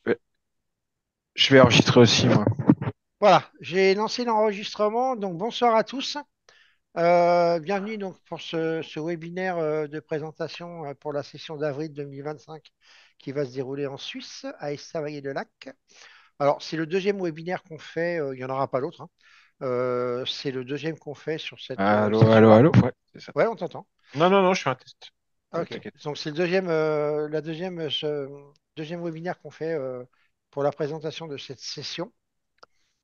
Voilà. Je vais enregistrer aussi, moi. Voilà, j'ai lancé l'enregistrement. Donc bonsoir à tous. Bienvenue donc pour ce webinaire de présentation pour la session d'avril 2025 qui va se dérouler en Suisse, à Estavayer-le-Lac. Alors, c'est le deuxième webinaire qu'on fait, il n'y en aura pas d'autre, hein. C'est le deuxième qu'on fait sur cette Allô, allô, session-là. allô. Ouais, c'est ça. Ouais, on t'entend. Non, non, non, je fais un test. Ah, Ouais, ok. t'inquiète. Donc c'est le deuxième webinaire qu'on fait pour la présentation de cette session.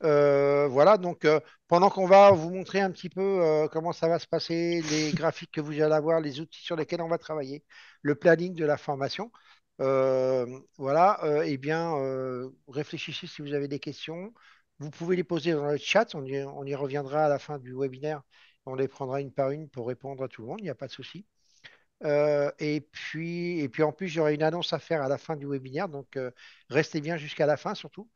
Voilà, donc pendant qu'on va vous montrer un petit peu comment ça va se passer, les graphiques que vous allez avoir, les outils sur lesquels on va travailler, le planning de la formation, voilà, eh bien, réfléchissez si vous avez des questions. Vous pouvez les poser dans le chat, on y reviendra à la fin du webinaire. On les prendra une par une pour répondre à tout le monde, il n'y a pas de souci. Et puis en plus, j'aurai une annonce à faire à la fin du webinaire, donc restez bien jusqu'à la fin surtout.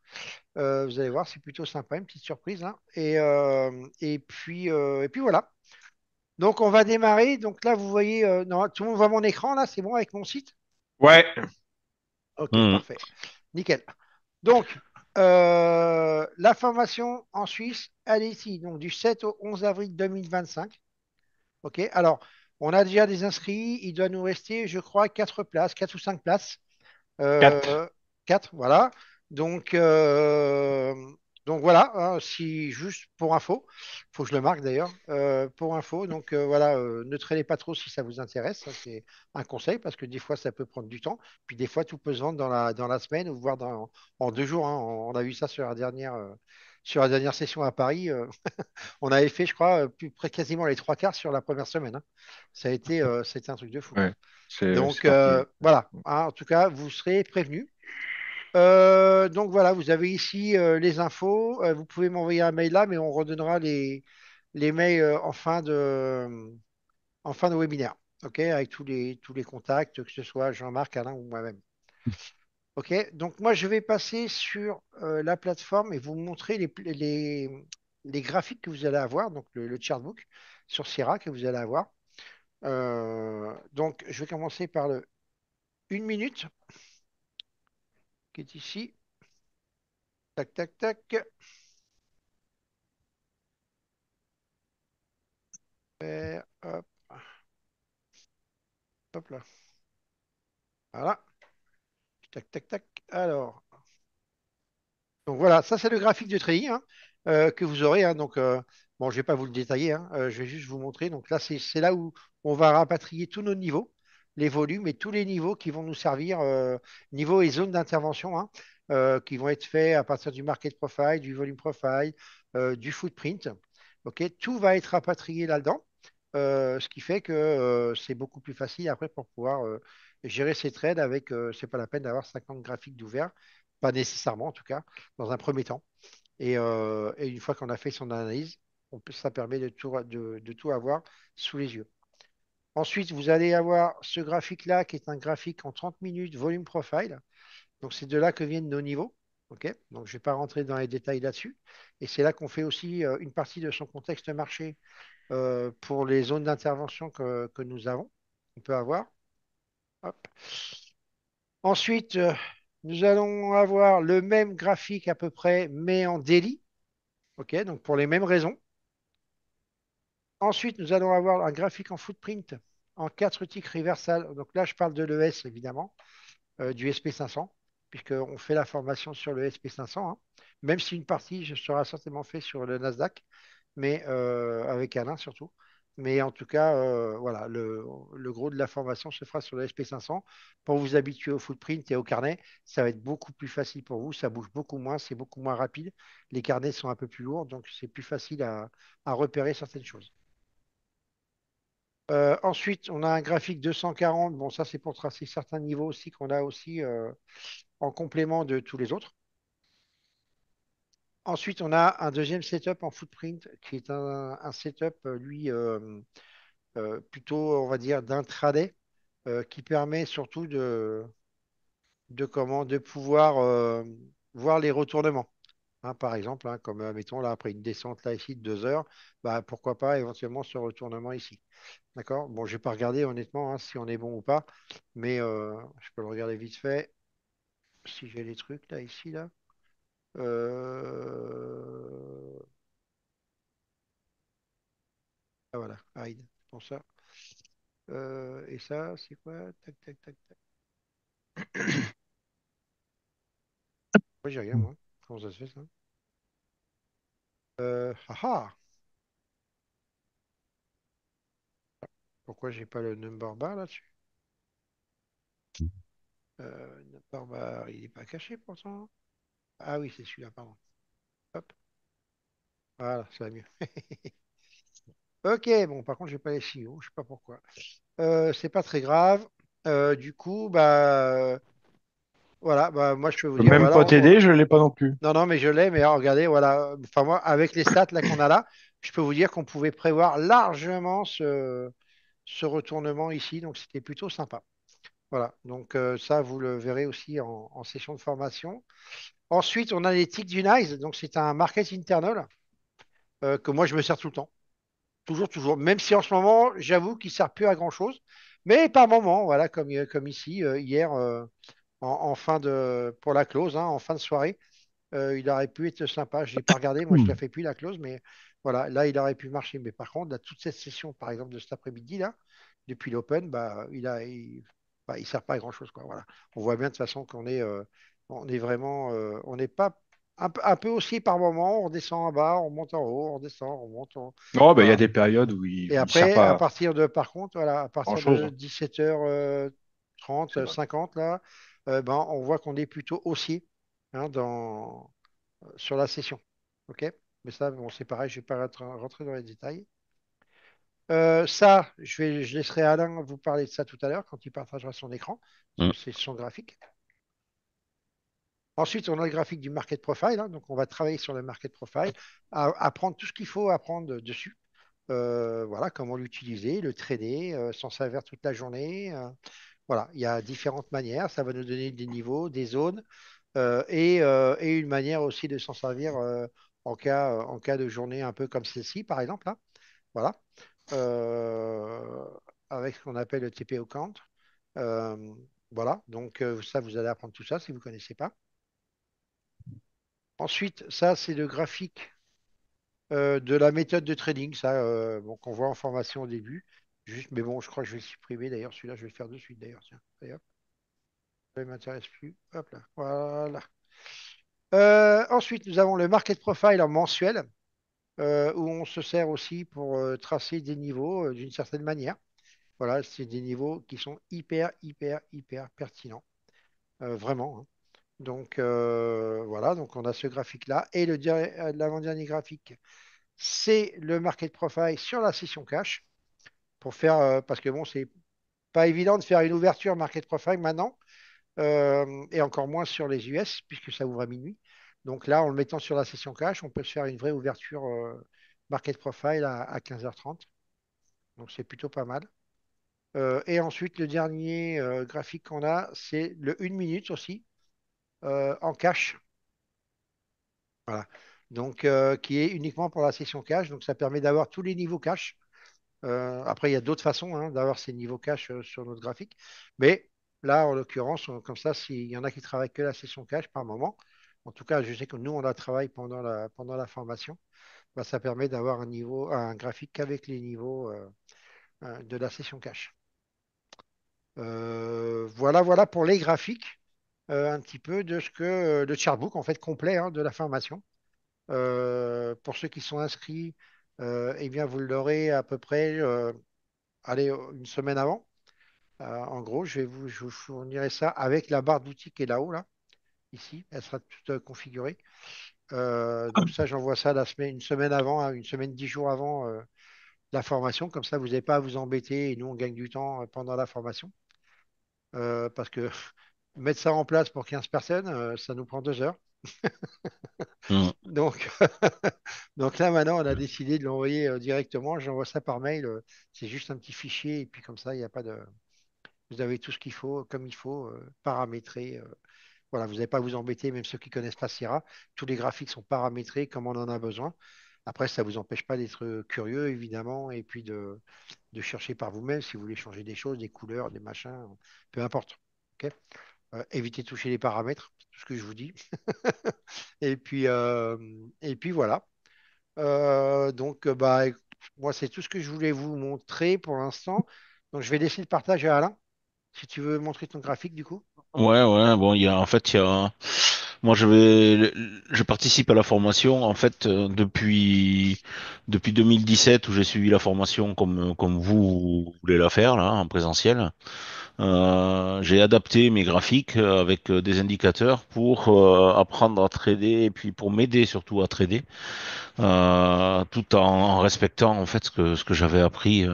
Vous allez voir, c'est plutôt sympa, une petite surprise, hein. Et puis voilà. Donc on va démarrer. Donc là, vous voyez, non, tout le monde voit mon écran là, c'est bon avec mon site? Ouais. Ok, Mhm. parfait. Nickel. Donc, la formation en Suisse, elle est ici, donc du 7 au 11 avril 2025. Ok, alors, on a déjà des inscrits. Il doit nous rester, je crois, 4 places, 4 ou 5 places. 4. Euh, 4, voilà. Donc, euh, donc voilà, hein, si juste pour info, faut que je le marque d'ailleurs, pour info, donc voilà, ne traînez pas trop si ça vous intéresse, ça, c'est un conseil parce que des fois ça peut prendre du temps, puis des fois tout peut se vendre dans la semaine ou voire en 2 jours, hein. On a vu ça sur la dernière session à Paris, on avait fait, je crois, plus près quasiment les trois quarts sur la première semaine, hein. C'était un truc de fou. Ouais. C'est Donc parti vite. voilà, hein, en tout cas, vous serez prévenus. Donc voilà, vous avez ici les infos. Vous pouvez m'envoyer un mail là, mais on redonnera les mails en fin de webinaire. OK, avec tous les contacts, que ce soit Jean-Marc, Alain ou moi-même. OK, donc moi je vais passer sur la plateforme et vous montrer les graphiques que vous allez avoir, donc le chartbook sur Sierra que vous allez avoir. Donc je vais commencer par le 1 minute qui est ici. Tac, tac, tac. Hop, hop là. Voilà. Tac, tac, tac. Alors, donc voilà, ça c'est le graphique de treillis, hein, que vous aurez, hein. Donc, bon, je vais pas vous le détailler, hein, je vais juste vous montrer. Donc là, c'est là où on va rapatrier tous nos niveaux, les volumes et tous les niveaux qui vont nous servir, niveaux et zones d'intervention, hein, qui vont être faits à partir du market profile, du volume profile, du footprint. Ok, tout va être rapatrié là-dedans. Ce qui fait que c'est beaucoup plus facile après pour pouvoir gérer ces trades avec, c'est pas la peine d'avoir 50 graphiques d'ouvert, pas nécessairement en tout cas, dans un premier temps. Et une fois qu'on a fait son analyse, ça permet de tout avoir sous les yeux. Ensuite, vous allez avoir ce graphique-là qui est un graphique en 30 minutes volume profile. Donc, c'est de là que viennent nos niveaux. OK, donc, je ne vais pas rentrer dans les détails là-dessus. Et c'est là qu'on fait aussi une partie de son contexte marché pour les zones d'intervention que nous avons, on peut avoir. Hop. Ensuite, nous allons avoir le même graphique à peu près, mais en daily. OK, donc pour les mêmes raisons. Ensuite, nous allons avoir un graphique en footprint en 4 ticks reversal. Donc là, je parle de l'ES évidemment, du SP500, puisqu'on fait la formation sur le SP500, hein. Même si une partie sera certainement faite sur le Nasdaq, mais avec Alain surtout. Mais en tout cas, voilà, le gros de la formation se fera sur le SP500. Pour vous habituer au footprint et au carnet, ça va être beaucoup plus facile pour vous. Ça bouge beaucoup moins, c'est beaucoup moins rapide. Les carnets sont un peu plus lourds, donc c'est plus facile à repérer certaines choses. Ensuite, on a un graphique 240. Bon, ça, c'est pour tracer certains niveaux aussi qu'on a aussi en complément de tous les autres. Ensuite, on a un deuxième setup en footprint qui est un setup, lui, plutôt, on va dire, d'intraday, qui permet surtout de pouvoir voir les retournements. Hein, par exemple, hein, comme mettons là, après une descente là ici de 2 heures, bah, pourquoi pas éventuellement ce retournement ici. D'accord? Bon, je vais pas regarder honnêtement, hein, si on est bon ou pas, mais je peux le regarder vite fait. si j'ai les trucs là, ici, là. Euh, Ah voilà, hide. Pour ça. Et ça, c'est quoi? Tac, tac, tac, tac. Moi, j'ai rien, moi. Comment ça se fait, ça? Ah ah! Pourquoi j'ai pas le number bar là-dessus? Number bar, il est pas caché pourtant. Ah oui, c'est celui-là, pardon. Hop, voilà, ça va mieux. Ok, bon, par contre, j'ai pas les signaux, je sais pas pourquoi. C'est pas très grave. Du coup, voilà, bah, moi, je peux vous Je peux dire, même voilà, pas t'aider, je l'ai pas non plus. non, non, mais je l'ai, mais regardez, voilà. Enfin, moi, avec les stats là qu'on a là, je peux vous dire qu'on pouvait prévoir largement ce retournement ici, donc c'était plutôt sympa. Voilà, donc ça, vous le verrez aussi en session de formation. Ensuite, on a les ticks du NICE, donc c'est un market internal que moi, je me sers tout le temps. Toujours, toujours. Même si en ce moment, j'avoue qu'il ne sert plus à grand-chose. Mais par moment, voilà, comme ici, hier, en fin pour la close, hein, en fin de soirée. Il aurait pu être sympa. Je n'ai pas regardé, moi je ne la Hmm. fais plus la clause, mais voilà, là il aurait pu marcher. Mais par contre, là, toute cette session, par exemple, de cet après-midi, là, depuis l'Open, il sert pas à grand-chose, quoi. Voilà. On voit bien de toute façon on est vraiment, on n'est pas un peu aussi par moment, on descend en bas, on monte en haut, on descend, on monte Oh, bah, il y a voilà. des périodes où Et il sert après, pas à par contre, voilà, à partir grand-chose, de hein. 17h30, C'est vrai. 50, là, on voit qu'on est plutôt haussier hein, sur la session. OK? Mais ça, bon, c'est pareil, je ne vais pas rentrer dans les détails. Ça, je laisserai Alain vous parler de ça tout à l'heure quand il partagera son écran, parce Hmm. que c'est son graphique. Ensuite, on a le graphique du market profile, hein, donc on va travailler sur le market profile, apprendre tout ce qu'il faut apprendre dessus. Voilà, comment l'utiliser, le trader, s'en servir toute la journée. Voilà, il y a différentes manières. Ça va nous donner des niveaux, des zones et une manière aussi de s'en servir en cas de journée un peu comme celle-ci, par exemple. Là. Voilà. Euh, Avec ce qu'on appelle le TPO count. Euh, voilà, donc ça, vous allez apprendre tout ça si vous ne connaissez pas. Ensuite, ça, c'est le graphique de la méthode de trading, ça, bon, qu'on voit en formation au début. Juste, mais bon, je crois que je vais le supprimer d'ailleurs. Celui-là, je vais le faire de suite d'ailleurs. Tiens, allez, hop, ça ne m'intéresse plus. Hop là, voilà. Ensuite, nous avons le market profile en mensuel, où on se sert aussi pour tracer des niveaux d'une certaine manière. Voilà, c'est des niveaux qui sont hyper, hyper, hyper pertinents, vraiment. Hein. Donc voilà, donc on a ce graphique-là. Et l'avant-dernier graphique, c'est le market profile sur la session cash pour faire, parce que bon, c'est pas évident de faire une ouverture market profile maintenant, et encore moins sur les US, puisque ça ouvre à minuit. Donc là, en le mettant sur la session cash, on peut se faire une vraie ouverture market profile à 15h30. Donc c'est plutôt pas mal. Et ensuite, le dernier graphique qu'on a, c'est le 1 minute aussi, en cash. Voilà. Donc, qui est uniquement pour la session cash. Donc, ça permet d'avoir tous les niveaux cash. Après, il y a d'autres façons hein, d'avoir ces niveaux cash sur notre graphique. Mais là, en l'occurrence, comme ça, s'il y en a qui travaillent que la session cash par moment, en tout cas, je sais que nous, on la travaille pendant la formation, bah, ça permet d'avoir un graphique qu'avec les niveaux de la session cash. Voilà, voilà pour les graphiques, un petit peu de ce que le chartbook en fait complet hein, de la formation. Pour ceux qui sont inscrits, eh bien, vous l'aurez à peu près allez, une semaine avant. En gros, je vous fournirai ça avec la barre d'outils qui est là-haut, là, ici. Elle sera toute configurée. Donc ça, j'envoie ça une semaine avant, hein, une semaine, 10 jours avant la formation. Comme ça, vous n'avez pas à vous embêter et nous, on gagne du temps pendant la formation. Parce que mettre ça en place pour 15 personnes, ça nous prend 2 heures. Hmm. Donc, donc là, maintenant, on a décidé de l'envoyer directement. J'envoie ça par mail. C'est juste un petit fichier. Et puis comme ça, il n'y a pas de. Vous avez tout ce qu'il faut, comme il faut, paramétré. Voilà, vous n'avez pas à vous embêter, même ceux qui ne connaissent pas Sierra. Tous les graphiques sont paramétrés comme on en a besoin. Après, ça ne vous empêche pas d'être curieux, évidemment, et puis de chercher par vous-même si vous voulez changer des choses, des couleurs, des machins, peu importe. Ok. Évitez de toucher les paramètres. tout ce que je vous dis. Et puis, euh, et puis voilà. Bah, moi, c'est tout ce que je voulais vous montrer pour l'instant. Donc, je vais laisser le partage à Alain, si tu veux montrer ton graphique, du coup. Ouais, ouais, bon, moi je participe à la formation, en fait, depuis 2017 où j'ai suivi la formation comme vous voulez la faire, là, en présentiel. J'ai adapté mes graphiques avec des indicateurs pour apprendre à trader et puis pour m'aider surtout à trader, tout en respectant en fait ce que j'avais appris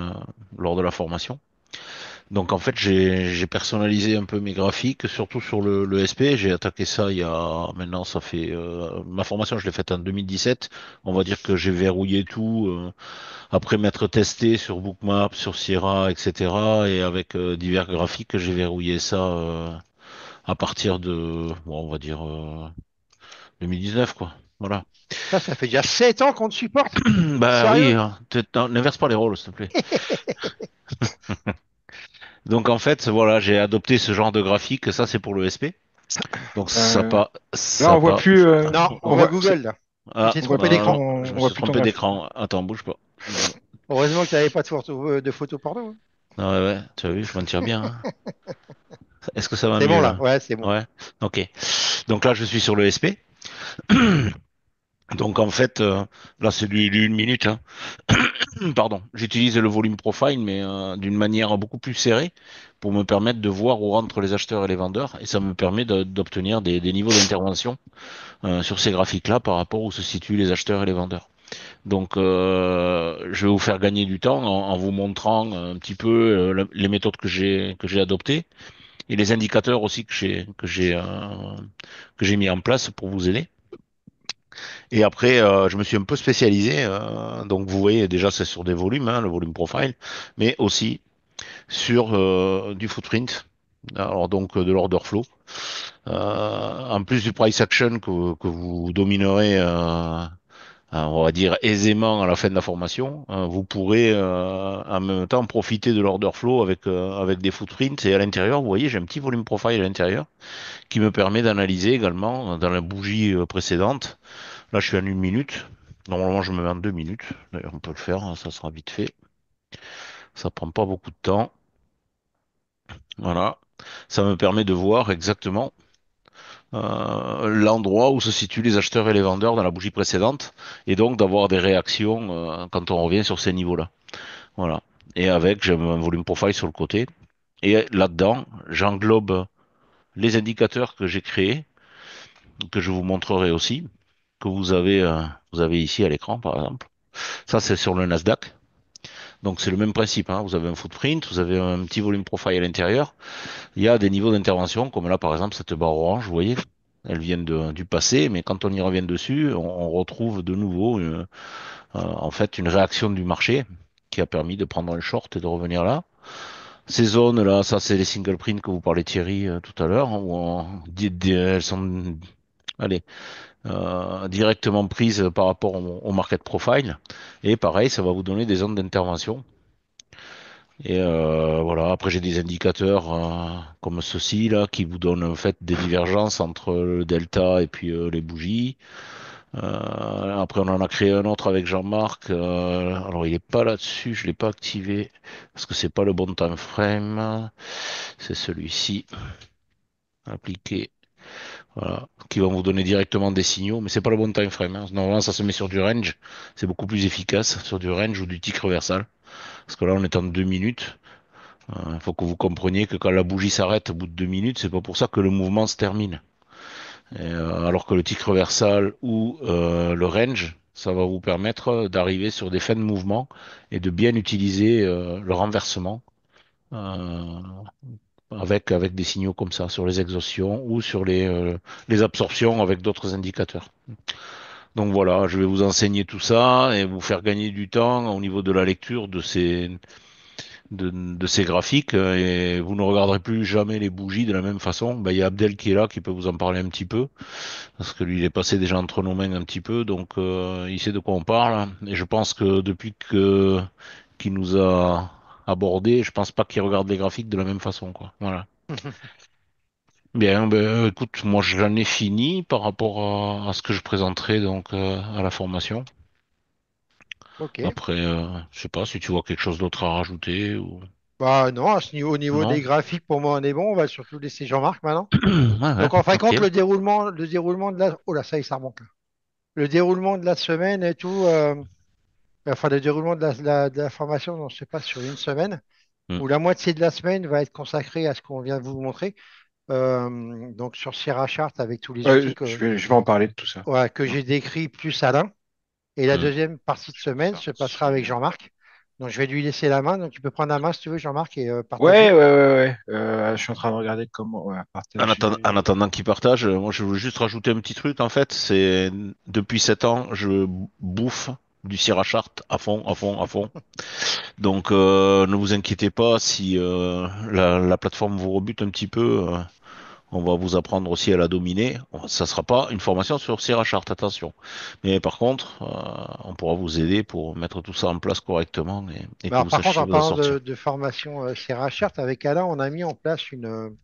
lors de la formation. Donc en fait j'ai personnalisé un peu mes graphiques, surtout sur le SP. J'ai attaqué ça il y a maintenant ça fait ma formation je l'ai faite en 2017. On va dire que j'ai verrouillé tout après m'être testé sur Bookmap, sur Sierra, etc. Et avec divers graphiques j'ai verrouillé ça à partir de bon on va dire 2019 quoi. Voilà. Ça fait déjà 7 ans qu'on te supporte. Bah oui, Sérieux? hein, n'inverse pas les rôles s'il te plaît. Donc en fait voilà j'ai adopté ce genre de graphique. Ça c'est pour le SP. Donc Euh, là, ça on voit pas. plus. Non, on On voit voit, Google, là. Tu Ah, t'es on voit pas trompé. d'écran. je me On voit suis plus ton trompé graphique. d'écran. Attends, bouge pas. Heureusement que tu n'avais pas de photos porno, hein. Ah ouais, ouais, tu as vu, je m'en tire bien, hein. Est-ce que ça va C'est mieux bon, là. là? Ouais, c'est bon. Ouais, ok. Donc là, je suis sur le SP. Donc en fait, là, c'est du 1 minute, hein. Pardon, j'utilise le volume profile, mais d'une manière beaucoup plus serrée pour me permettre de voir où rentrent les acheteurs et les vendeurs. Et ça me permet d'obtenir des niveaux d'intervention sur ces graphiques-là par rapport où se situent les acheteurs et les vendeurs. Donc, je vais vous faire gagner du temps en vous montrant un petit peu les méthodes que j'ai adoptées et les indicateurs aussi que j'ai mis en place pour vous aider. Et après, je me suis un peu spécialisé. Donc, vous voyez déjà, c'est sur des volumes, hein, le volume profile, mais aussi sur du footprint. Alors donc de l'order flow. En plus du price action que vous dominerez on va dire aisément à la fin de la formation, vous pourrez en même temps profiter de l'order flow avec des footprints. Et à l'intérieur, vous voyez, j'ai un petit volume profile à l'intérieur qui me permet d'analyser également dans la bougie précédente. Là, je suis en 1 minute. Normalement, je me mets en 2 minutes. D'ailleurs, on peut le faire, hein, ça sera vite fait. Ça prend pas beaucoup de temps. Voilà. Ça me permet de voir exactement l'endroit où se situent les acheteurs et les vendeurs dans la bougie précédente et donc d'avoir des réactions quand on revient sur ces niveaux-là. Voilà. Et avec, j'ai un volume profile sur le côté. Et là-dedans, j'englobe les indicateurs que j'ai créés, que je vous montrerai aussi, que vous avez ici à l'écran, par exemple. Ça, c'est sur le Nasdaq. Donc, c'est le même principe, hein. Vous avez un footprint, vous avez un petit volume profile à l'intérieur. Il y a des niveaux d'intervention, comme là, par exemple, cette barre orange, vous voyez, elle vient du passé, mais quand on y revient dessus, on retrouve de nouveau, en fait, une réaction du marché qui a permis de prendre un short et de revenir là. Ces zones-là, ça c'est les single print que vous parlez Thierry tout à l'heure, hein, elles sont allez, directement prises par rapport au market profile. Et pareil, ça va vous donner des zones d'intervention. Et voilà, après j'ai des indicateurs comme ceci là qui vous donnent en fait des divergences entre le delta et puis les bougies. Après on en a créé un autre avec Jean-Marc. Alors il est pas là-dessus, je l'ai pas activé parce que c'est pas le bon time frame. C'est celui-ci, appliqué, voilà, qui va vous donner directement des signaux, mais c'est pas le bon time frame, hein. Normalement, ça se met sur du range, c'est beaucoup plus efficace sur du range ou du tick reversal, parce que là, on est en 2 minutes. Il faut que vous compreniez que quand la bougie s'arrête au bout de 2 minutes, c'est pas pour ça que le mouvement se termine. Alors que le tick reversal ou le range, ça va vous permettre d'arriver sur des fins de mouvement et de bien utiliser le renversement. Euh, avec des signaux comme ça sur les exhaustions ou sur les absorptions avec d'autres indicateurs. Donc voilà, je vais vous enseigner tout ça et vous faire gagner du temps au niveau de la lecture de ces graphiques et vous ne regarderez plus jamais les bougies de la même façon. Ben, il y a Abdel qui est là qui peut vous en parler un petit peu parce que lui il est passé déjà entre nos mains un petit peu donc il sait de quoi on parle et je pense que depuis que qu'il nous a abordé, je pense pas qu'il regarde les graphiques de la même façon quoi. Voilà. Bien, ben, écoute, moi j'en ai fini par rapport à ce que je présenterai donc à la formation. Ok. Après, je sais pas si tu vois quelque chose d'autre à rajouter ou Bah non, au niveau des non. graphiques, pour moi, on est bon. On va surtout laisser Jean-Marc maintenant. Ouais, ouais, Donc, en fin de ok. compte, le déroulement de la... Oh là, ça y est, ça remonte là. Le déroulement de la semaine et tout, enfin, le déroulement de la formation, on ne sait pas, sur une semaine, Hmm. où la moitié de la semaine va être consacrée à ce qu'on vient de vous montrer. Donc, sur Sierra Chart, avec tous les outils Je vais en parler de tout ça. ouais, que j'ai décrits, plus Alain. Et la Hmm. deuxième partie de Je vais semaine faire se passera avec suivre. Jean-Marc. Donc, je vais lui laisser la main. Donc, tu peux prendre la main si tu veux, Jean-Marc, et Ouais, partager. ouais, ouais, ouais. Je suis en train de regarder comment ouais, En partager. attendant qu'ils partagent, moi je voulais juste rajouter un petit truc en fait, c'est depuis 7 ans, je bouffe du Sriracha à fond, à fond, à fond. Donc ne vous inquiétez pas si la plateforme vous rebute un petit peu, on va vous apprendre aussi à la dominer. Ça sera pas une formation sur Sriracha, attention. Mais par contre, on pourra vous aider pour mettre tout ça en place correctement et Mais que alors, vous par contre, sachiez en vous en parlant sortir. de formation Sierra Chart, avec Alain, on a mis en place une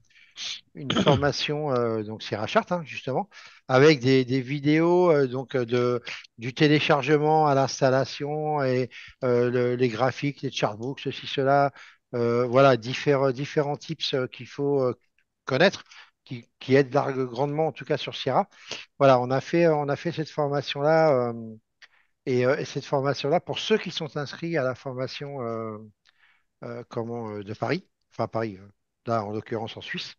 formation donc Sierra Chart, hein, justement, avec des vidéos du téléchargement à l'installation et les graphiques, les chartbooks, ceci, cela, voilà, différents tips qu'il faut connaître, qui aident grandement, en tout cas sur Sierra. Voilà, on a fait cette formation-là et cette formation-là, pour ceux qui sont inscrits à la formation de Paris, enfin Paris, là en l'occurrence en Suisse,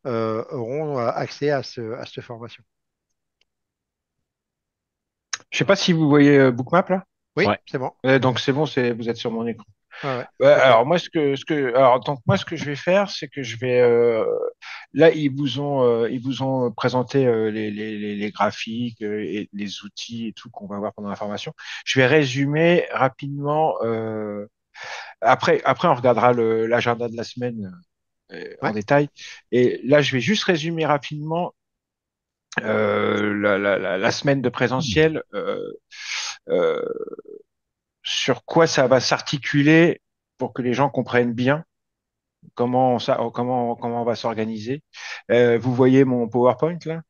auront accès à cette formation. Je sais pas si vous voyez Bookmap là. Oui, Ouais. c'est bon. Donc c'est bon, vous êtes sur mon écran. Ouais, ouais, Ouais, ok. alors moi donc moi ce que je vais faire, c'est que je vais là ils vous ont présenté les graphiques et les outils et tout qu'on va voir pendant la formation. Je vais résumer rapidement. Après on regardera l'agenda de la semaine en Ouais. détail. Et là je vais juste résumer rapidement la semaine de présentiel. Euh, sur quoi ça va s'articuler pour que les gens comprennent bien comment on va s'organiser. Vous voyez mon PowerPoint là?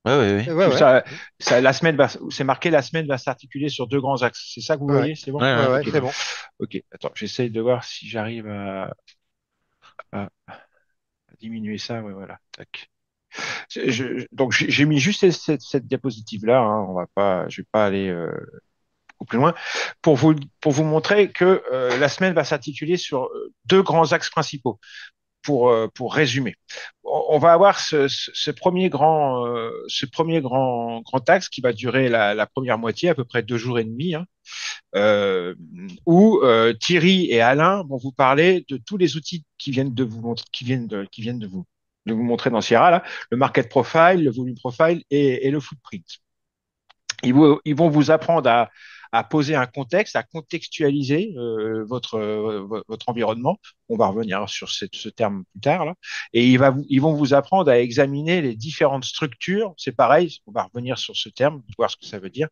Ouais, ouais, ouais. Ouais, Où ouais. la semaine où c'est marqué la semaine va s'articuler sur deux grands axes. C'est ça que vous Ouais, ouais, voyez? C'est bon? Ouais, ouais, ouais. ouais, Ok. c'est bon. Ok. Attends, j'essaye de voir si j'arrive à diminuer ça. Ouais, voilà. Tac. Donc j'ai mis juste cette diapositive là. On va pas, je vais pas aller beaucoup plus loin pour vous montrer que la semaine va s'articuler sur deux grands axes principaux. Pour résumer. On va avoir ce premier grand axe qui va durer la première moitié, à peu près 2 jours et demi, hein, où Thierry et Alain vont vous parler de tous les outils qui viennent de vous montrer, de vous montrer dans Sierra, là, le market profile, le volume profile et le footprint. Ils vont vous apprendre à poser un contexte, à contextualiser votre environnement. On va revenir sur ce terme plus tard. Là. Et ils vont vous apprendre à examiner les différentes structures. C'est pareil, on va revenir sur ce terme, voir ce que ça veut dire,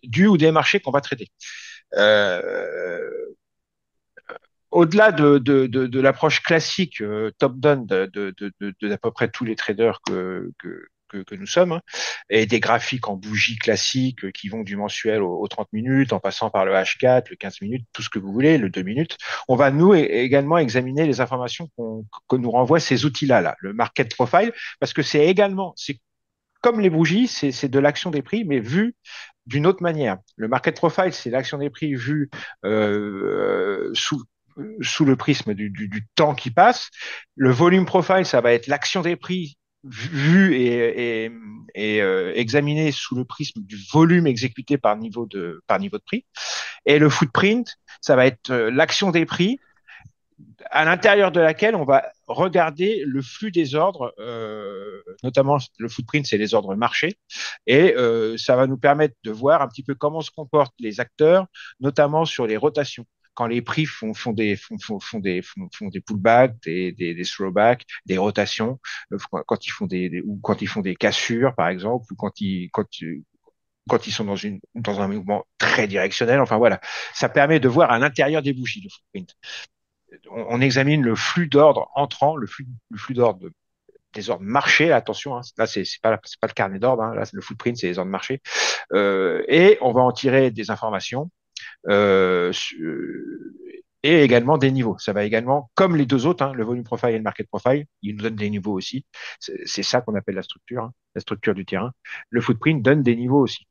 du ou des marchés qu'on va traiter. Euh, Au-delà de l'approche classique top-down d'à peu près tous les traders que nous sommes, hein, et des graphiques en bougie classiques qui vont du mensuel au 30 minutes, en passant par le H4, le 15 minutes, tout ce que vous voulez, le 2 minutes, on va nous également examiner les informations que nous renvoient ces outils-là, là, le market profile, parce que c'est comme les bougies, c'est de l'action des prix, mais vu d'une autre manière. Le market profile, c'est l'action des prix vue sous le prisme du temps qui passe. Le volume profile, ça va être l'action des prix vue et examinée sous le prisme du volume exécuté par niveau de prix. Et le footprint, ça va être l'action des prix à l'intérieur de laquelle on va regarder le flux des ordres, notamment le footprint, c'est les ordres marchés, et ça va nous permettre de voir un petit peu comment se comportent les acteurs, notamment sur les rotations. Quand les prix font des pullbacks, des throwbacks, des rotations, quand ils font ou quand ils font des cassures, par exemple, ou quand ils sont dans un mouvement très directionnel. Enfin voilà, ça permet de voir à l'intérieur des bougies le footprint. On examine le flux d'ordre entrant, le flux d'ordre des ordres marché, attention, hein, là c'est pas le carnet d'ordre, hein, là le footprint c'est les ordres marché, et on va en tirer des informations euh, et également des niveaux. Ça va également, comme les deux autres, hein, le volume profile et le market profile, ils nous donnent des niveaux aussi. C'est ça qu'on appelle hein, la structure du terrain. Le footprint donne des niveaux aussi.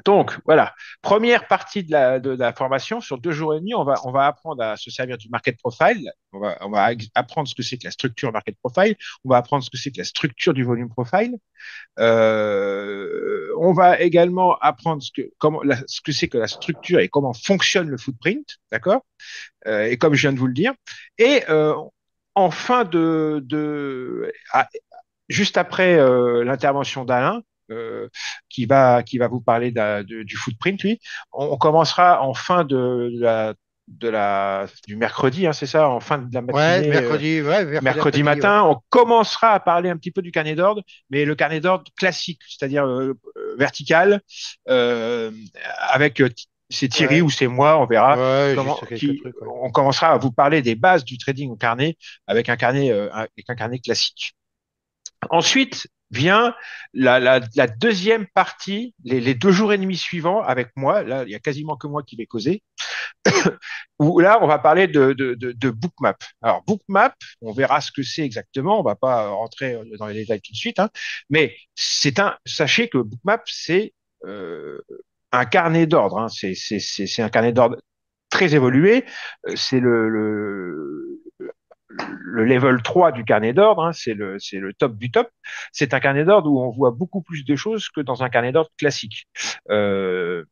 Donc, voilà, première partie de la formation, sur 2 jours et demi, on va apprendre à se servir du market profile, on va apprendre ce que c'est que la structure market profile, on va apprendre ce que c'est que la structure du volume profile, on va également apprendre ce que c'est que la structure et comment fonctionne le footprint, d'accord, et comme je viens de vous le dire, et en fin juste après l'intervention d'Alain, euh, qui va vous parler du footprint, lui, on commencera en fin du mercredi, hein, c'est ça, en fin de la matinée, Ouais, mercredi mercredi après-midi, ouais. matin, on commencera à parler un petit peu du carnet d'ordre, mais le carnet d'ordre classique, c'est-à-dire vertical, euh, avec c'est Thierry Ouais, ou c'est moi, on verra ouais, juste quelques trucs, ouais. on commencera à vous parler des bases du trading au carnet avec un carnet classique. Ensuite vient la deuxième partie, les 2 jours et demi suivants avec moi. Là, il y a quasiment que moi qui vais causer. Où là, on va parler de Bookmap. Alors, Bookmap, on verra ce que c'est exactement. On va pas rentrer dans les détails tout de suite, hein, mais sachez que Bookmap, c'est un carnet d'ordre. Hein, c'est un carnet d'ordre très évolué. C'est le level 3 du carnet d'ordre, hein, c'est le top du top. C'est un carnet d'ordre où on voit beaucoup plus de choses que dans un carnet d'ordre classique. Euh,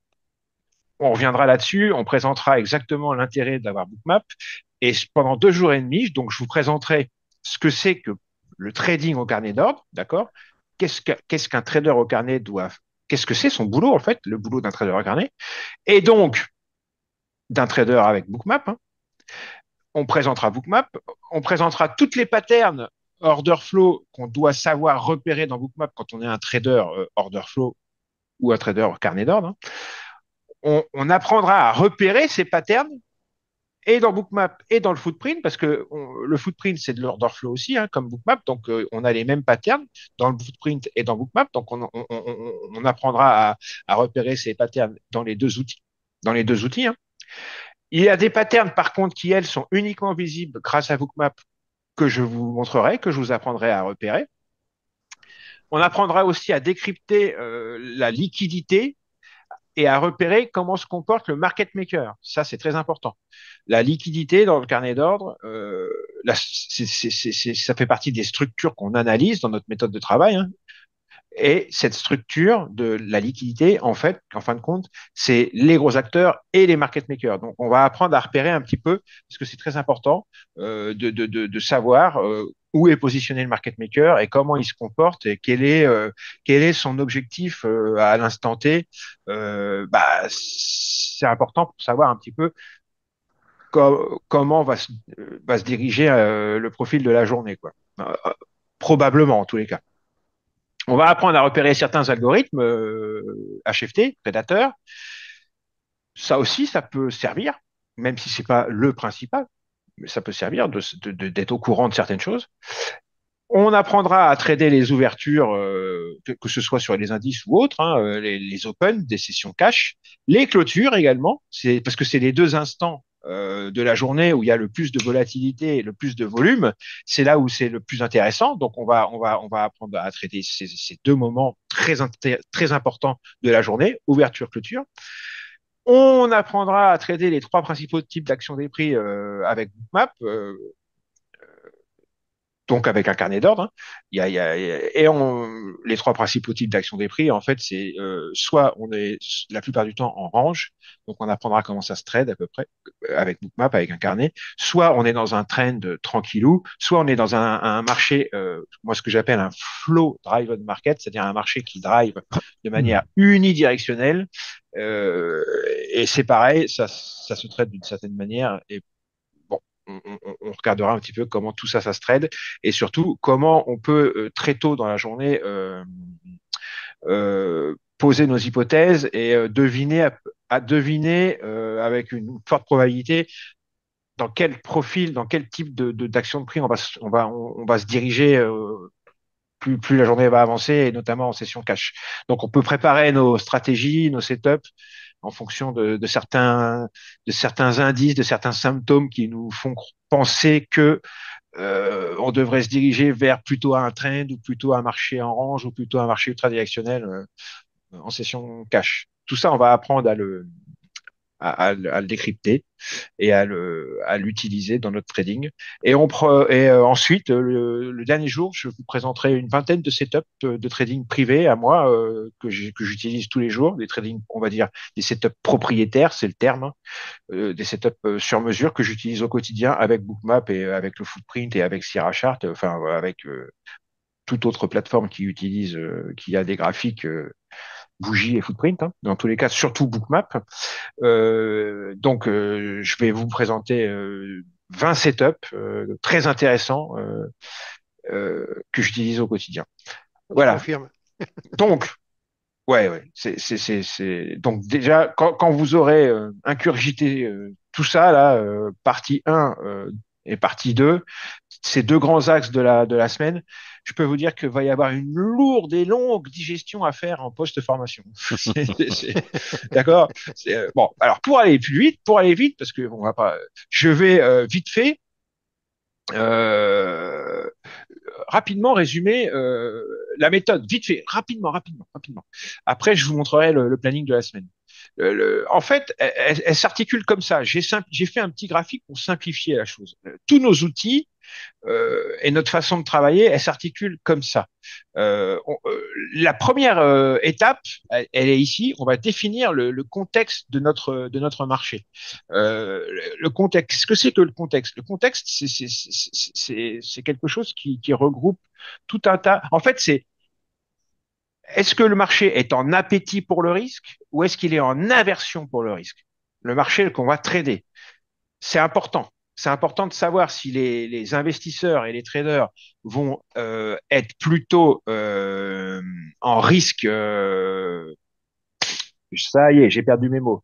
on reviendra là-dessus, on présentera exactement l'intérêt d'avoir Bookmap. Et pendant 2 jours et demi, donc je vous présenterai ce que c'est que le trading au carnet d'ordre, d'accord? Qu'est-ce qu'un trader au carnet doit, qu'est-ce que c'est son boulot en fait, le boulot d'un trader au carnet, et donc d'un trader avec Bookmap, hein. On présentera Bookmap, on présentera toutes les patterns order flow qu'on doit savoir repérer dans Bookmap quand on est un trader order flow ou un trader carnet d'ordre, hein. On apprendra à repérer ces patterns et dans Bookmap et dans le footprint, parce que le footprint, c'est de l'order flow aussi, hein, comme Bookmap, donc on a les mêmes patterns dans le footprint et dans Bookmap, donc on apprendra à repérer ces patterns dans les deux outils, hein. Il y a des patterns, par contre, qui, elles, sont uniquement visibles grâce à Bookmap, que je vous montrerai, que je vous apprendrai à repérer. On apprendra aussi à décrypter la liquidité et à repérer comment se comporte le market maker. Ça, c'est très important. La liquidité dans le carnet d'ordre, ça fait partie des structures qu'on analyse dans notre méthode de travail, hein. Et cette structure de la liquidité, en fait, en fin de compte, c'est les gros acteurs et les market makers. Donc, on va apprendre à repérer un petit peu, parce que c'est très important de savoir où est positionné le market maker et comment il se comporte et quel est son objectif à l'instant T. C'est important pour savoir un petit peu comment va se diriger le profil de la journée, quoi. Probablement, en tous les cas. On va apprendre à repérer certains algorithmes HFT, prédateurs. Ça aussi, ça peut servir, même si c'est pas le principal, mais ça peut servir d'être au courant de certaines choses. On apprendra à trader les ouvertures, que ce soit sur les indices ou autres, hein, les open, des sessions cash, les clôtures également, c'est parce que c'est les 2 instants de la journée où il y a le plus de volatilité et le plus de volume, c'est là où c'est le plus intéressant. Donc on va apprendre à trader ces 2 moments très importants de la journée, ouverture, clôture. On apprendra à trader les 3 principaux types d'actions des prix avec Bookmap, donc avec un carnet d'ordre, hein. Les 3 principaux types d'actions des prix, en fait, c'est soit on est la plupart du temps en range, donc on apprendra comment ça se trade à peu près avec Bookmap, avec un carnet, soit on est dans un trend tranquillou, soit on est dans un marché, moi ce que j'appelle un flow driven market, c'est-à-dire un marché qui drive de manière unidirectionnelle, et c'est pareil, ça se traite d'une certaine manière, et bon, on regardera un petit peu comment tout ça, ça se trade et surtout comment on peut très tôt dans la journée poser nos hypothèses et deviner avec une forte probabilité dans quel profil, dans quel type d'action de prix on va se diriger plus la journée va avancer, et notamment en session cash. Donc, on peut préparer nos stratégies, nos setups en fonction de certains indices, de certains symptômes qui nous font penser que on devrait se diriger vers plutôt un trend ou plutôt un marché en range ou plutôt un marché ultra-directionnel en session cash. Tout ça, on va apprendre à le décrypter et à l'utiliser dans notre trading. Ensuite, le dernier jour, je vous présenterai une vingtaine de setups de trading privé à moi que j'utilise tous les jours, des trading, on va dire, des setups propriétaires, c'est le terme, hein, des setups sur mesure que j'utilise au quotidien avec Bookmap et avec le Footprint et avec Sierra Chart, enfin avec toute autre plateforme qui a des graphiques Bougie et Footprint, hein, dans tous les cas, surtout Bookmap. Je vais vous présenter 20 setups très intéressants que j'utilise au quotidien. Je Voilà. confirme. Donc, ouais. Donc déjà, quand vous aurez incurgité tout ça, là, partie 1 et partie 2, ces deux grands axes de la semaine, je peux vous dire qu'il va y avoir une lourde et longue digestion à faire en post-formation. D'accord? Bon, alors pour aller vite, parce que bon, on va pas, je vais vite fait euh, rapidement résumer la méthode, vite fait, rapidement. Après, je vous montrerai le planning de la semaine. En fait, elle s'articule comme ça. J'ai fait un petit graphique pour simplifier la chose. Tous nos outils et notre façon de travailler, elle s'articule comme ça. La première étape, elle est ici. On va définir le contexte de notre marché. Le contexte, qu'est-ce que c'est que le contexte? Le contexte, c'est quelque chose qui regroupe tout un tas. En fait, c'est est-ce que le marché est en appétit pour le risque ou est-ce qu'il est en aversion pour le risque? Le marché qu'on va trader. C'est important. C'est important de savoir si les investisseurs et les traders vont être plutôt en risque. Ça y est, j'ai perdu mes mots.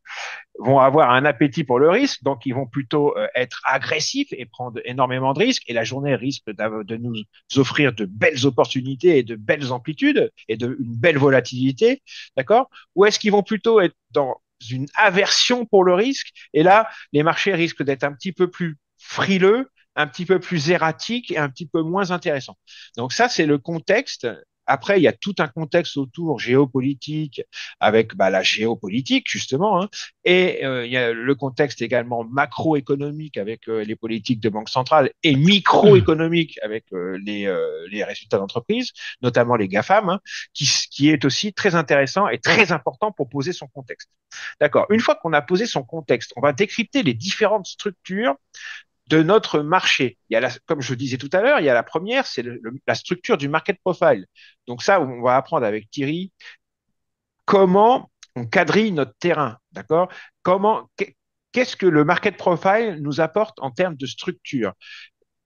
Vont avoir un appétit pour le risque, donc ils vont plutôt être agressifs et prendre énormément de risques. Et la journée risque de nous offrir de belles opportunités et de belles amplitudes et une belle volatilité, d'accord? Ou est-ce qu'ils vont plutôt être dans une aversion pour le risque? Et là, les marchés risquent d'être un petit peu plus frileux, un petit peu plus erratiques et un petit peu moins intéressants. Donc ça, c'est le contexte. Après, il y a tout un contexte autour géopolitique, avec la géopolitique, justement, hein, et il y a le contexte également macroéconomique avec les politiques de banque centrale et microéconomique avec les résultats d'entreprise, notamment les GAFAM, hein, qui est aussi très intéressant et très important pour poser son contexte. D'accord. Une fois qu'on a posé son contexte, on va décrypter les différentes structures de notre marché. Comme je disais tout à l'heure, il y a la première, c'est la structure du market profile. Donc ça, on va apprendre avec Thierry comment on quadrille notre terrain, d'accord? Qu'est-ce que le market profile nous apporte en termes de structure?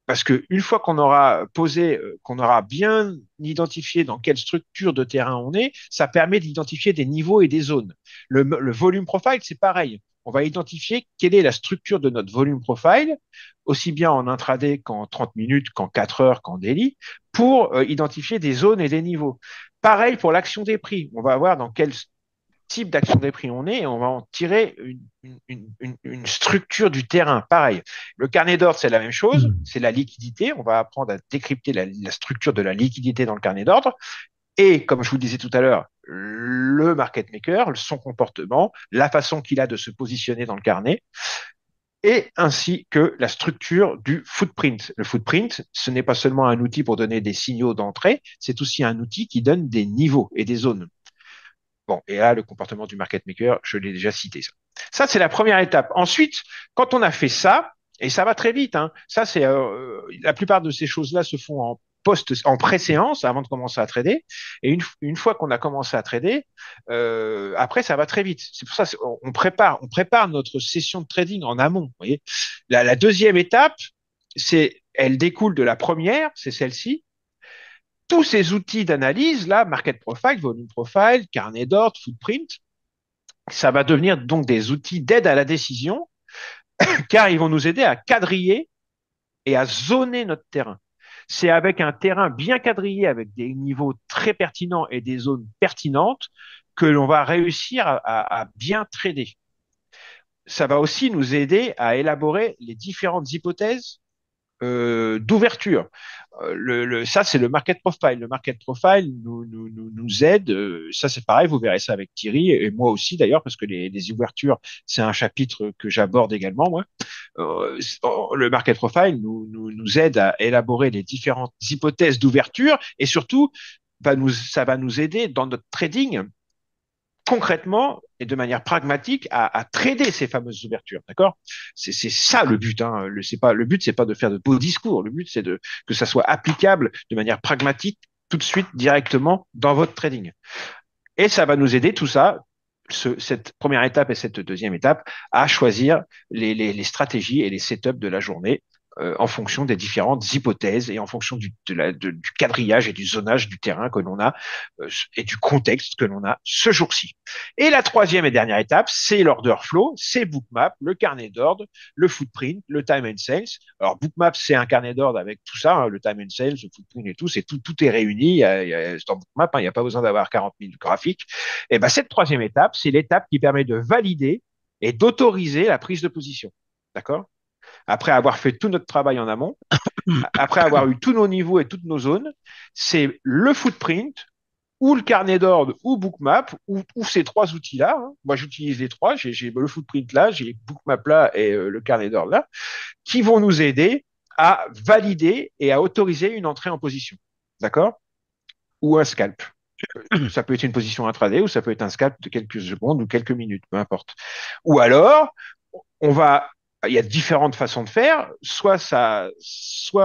Parce qu'une fois qu'on aura posé, qu'on aura bien identifié dans quelle structure de terrain on est, ça permet d'identifier des niveaux et des zones. Le volume profile, c'est pareil. On va identifier quelle est la structure de notre volume profile, aussi bien en intraday qu'en 30 minutes, qu'en 4 heures, qu'en daily, pour identifier des zones et des niveaux. Pareil pour l'action des prix. On va voir dans quel type d'action des prix on est et on va en tirer une structure du terrain. Pareil, le carnet d'ordre, c'est la même chose, c'est la liquidité. On va apprendre à décrypter la structure de la liquidité dans le carnet d'ordre. Et comme je vous le disais tout à l'heure, le market maker, son comportement, la façon qu'il a de se positionner dans le carnet, et ainsi que la structure du footprint. Le footprint, ce n'est pas seulement un outil pour donner des signaux d'entrée, c'est aussi un outil qui donne des niveaux et des zones. Bon, et là, le comportement du market maker, je l'ai déjà cité. Ça, c'est la première étape. Ensuite, quand on a fait ça, et ça va très vite, hein, ça, c'est la plupart de ces choses-là se font en pré-séance avant de commencer à trader. Et une fois qu'on a commencé à trader, après, ça va très vite. C'est pour ça on prépare notre session de trading en amont. Vous voyez, la deuxième étape, elle découle de la première, c'est celle-ci. Tous ces outils d'analyse, là, market profile, volume profile, carnet d'ordre, footprint, ça va devenir donc des outils d'aide à la décision car ils vont nous aider à quadriller et à zoner notre terrain. C'est avec un terrain bien quadrillé, avec des niveaux très pertinents et des zones pertinentes, que l'on va réussir à bien trader. Ça va aussi nous aider à élaborer les différentes hypothèses d'ouverture. Ça, c'est le market profile. Le market profile nous aide. Ça, c'est pareil, vous verrez ça avec Thierry et moi aussi d'ailleurs, parce que les ouvertures, c'est un chapitre que j'aborde également, moi. Le market profile nous aide à élaborer les différentes hypothèses d'ouverture et surtout, ça va nous aider dans notre trading concrètement et de manière pragmatique à trader ces fameuses ouvertures, d'accord? C'est ça le but. Hein. Le but, c'est pas de faire de beaux discours. Le but, c'est que ça soit applicable de manière pragmatique tout de suite directement dans votre trading. Et ça va nous aider tout ça, cette première étape et cette deuxième étape, à choisir les stratégies et les setups de la journée en fonction des différentes hypothèses et en fonction du quadrillage et du zonage du terrain que l'on a et du contexte que l'on a ce jour-ci. Et la troisième et dernière étape, c'est l'order flow, c'est Bookmap, le carnet d'ordre, le footprint, le time and sales. Alors Bookmap, c'est un carnet d'ordre avec tout ça, hein, le time and sales, le footprint et tout, tout est réuni. Dans Bookmap, il n'y a pas besoin d'avoir 40 000 graphiques. Et ben, cette troisième étape, c'est l'étape qui permet de valider et d'autoriser la prise de position. D'accord? Après avoir fait tout notre travail en amont, après avoir eu tous nos niveaux et toutes nos zones, c'est le footprint ou le carnet d'ordre ou Bookmap ou ces trois outils-là. Hein. Moi, j'utilise les trois. J'ai le footprint là, j'ai Bookmap là et le carnet d'ordre là, qui vont nous aider à valider et à autoriser une entrée en position. D'accord? Ou un scalp. Ça peut être une position intraday ou ça peut être un scalp de quelques secondes ou quelques minutes, peu importe. Ou alors, il y a différentes façons de faire. Soit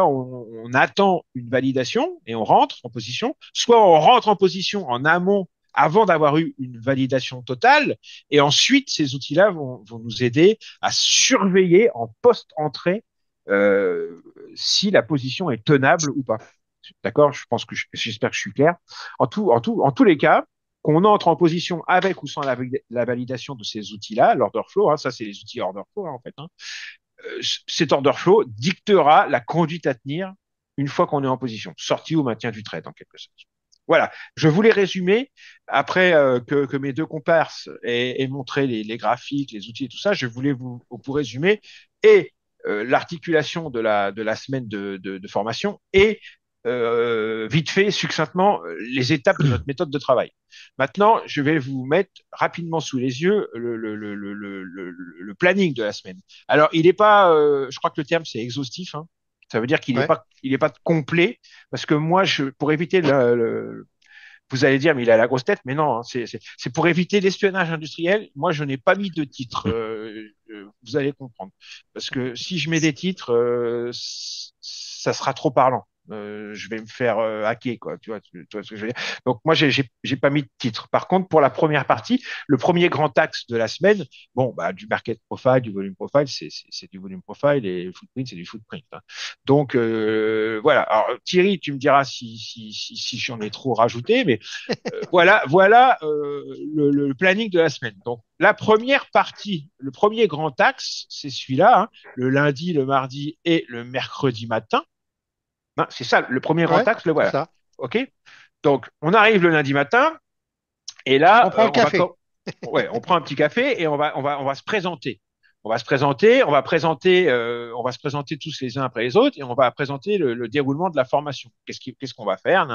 on attend une validation et on rentre en position, soit on rentre en position en amont avant d'avoir eu une validation totale. Et ensuite, ces outils-là vont nous aider à surveiller en post-entrée euh, si la position est tenable ou pas. D'accord? J'espère que je suis clair. En tous les cas, qu'on entre en position avec ou sans la validation de ces outils-là, l'order flow, hein, ça c'est les outils order flow hein, en fait, hein, cet order flow dictera la conduite à tenir une fois qu'on est en position, sortie ou maintien du trade en quelque sorte. Voilà, je voulais résumer, après que mes deux comparses aient montré les graphiques, les outils et tout ça, je voulais vous résumer et l'articulation de la semaine de formation et vite fait, succinctement, les étapes de notre méthode de travail. Maintenant, je vais vous mettre rapidement sous les yeux le planning de la semaine. Alors, il n'est pas, je crois que le terme c'est exhaustif. Hein. Ça veut dire qu'il n'est Ouais. pas, il est pas complet, parce que moi, pour éviter vous allez dire, mais il a la grosse tête, mais non, hein, c'est pour éviter l'espionnage industriel. Moi, je n'ai pas mis de titre. Vous allez comprendre, parce que si je mets des titres, ça sera trop parlant. Je vais me faire hacker, quoi. Tu vois ce que je veux dire. Donc moi, j'ai pas mis de titre. Par contre, pour la première partie, le premier grand axe de la semaine, bon, bah, du market profile, du volume profile, c'est du volume profile et le footprint, c'est du footprint. Hein. Donc voilà. Alors Thierry, tu me diras si j'en ai trop rajouté, mais voilà le planning de la semaine. Donc la première partie, le premier grand axe, c'est celui-là, hein, le lundi, le mardi et le mercredi matin. Hein, c'est ça, le premier grand Ouais, axe, le c'est voilà. ça. OK? Donc on arrive le lundi matin et On là, prend le café. ouais, on prend un petit café et on va se présenter. On va se présenter tous les uns après les autres et on va présenter le déroulement de la formation. Qu'est-ce qu'on va faire?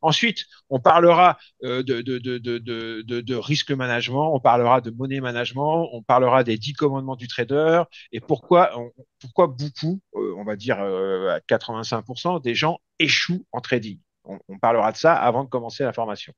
Ensuite, on parlera de risque management, on parlera de money management, on parlera des 10 commandements du trader et pourquoi beaucoup, on va dire à 85% des gens échouent en trading. On parlera de ça avant de commencer la formation.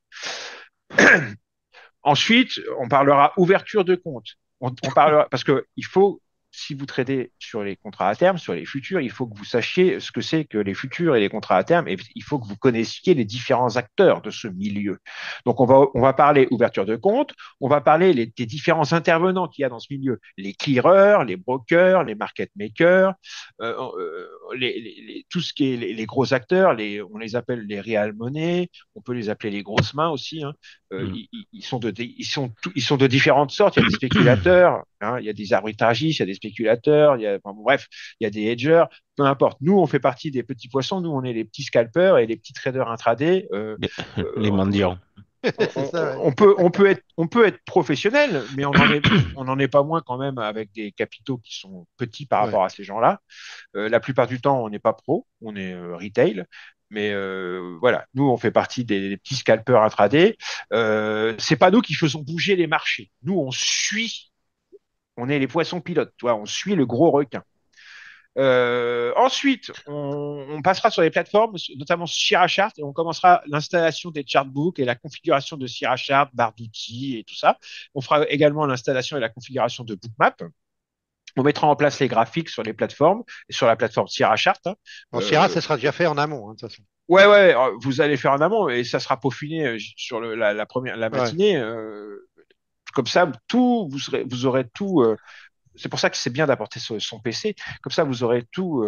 Ensuite, on parlera ouverture de compte. On parlera parce que il faut, si vous tradez sur les contrats à terme, sur les futurs, il faut que vous sachiez ce que c'est que les futurs et les contrats à terme, et il faut que vous connaissiez les différents acteurs de ce milieu. Donc, on va parler ouverture de compte, on va parler des différents intervenants qu'il y a dans ce milieu, les clearers, les brokers, les market makers, tout ce qui est les gros acteurs, on les appelle les real money, on peut les appeler les grosses mains aussi. Hein. Ils sont de différentes sortes. Il y a des spéculateurs, hein. Il y a des arbitragistes, il y a des spéculateurs, enfin, bon, bref, il y a des hedgers, peu importe. Nous, on fait partie des petits poissons. Nous, on est les petits scalpers et les petits traders intraday. Les, Euh, les mendiants. C'est ça, ouais. on peut être professionnel, mais on n'en est pas moins quand même avec des capitaux qui sont petits par Ouais. rapport à ces gens-là. La plupart du temps, on n'est pas pro, on est retail. Mais voilà, nous, on fait partie des petits scalpers intraday. C'est pas nous qui faisons bouger les marchés. Nous, on est les poissons pilotes, tu vois, on suit le gros requin. Ensuite, on passera sur les plateformes, notamment Sierra Chart, et on commencera l'installation des chartbooks et la configuration de Sierra Chart, barre d'outils et tout ça. On fera également l'installation et la configuration de Bookmap. On mettra en place les graphiques sur les plateformes et sur la plateforme Sierra Chart, hein. Bon, Sierra, Euh, ça sera déjà fait en amont, hein, de toute façon. ouais, vous allez faire en amont et ça sera peaufiné sur la Ouais. matinée. Comme ça, vous aurez tout. C'est pour ça que c'est bien d'apporter son PC. Comme ça, vous aurez tout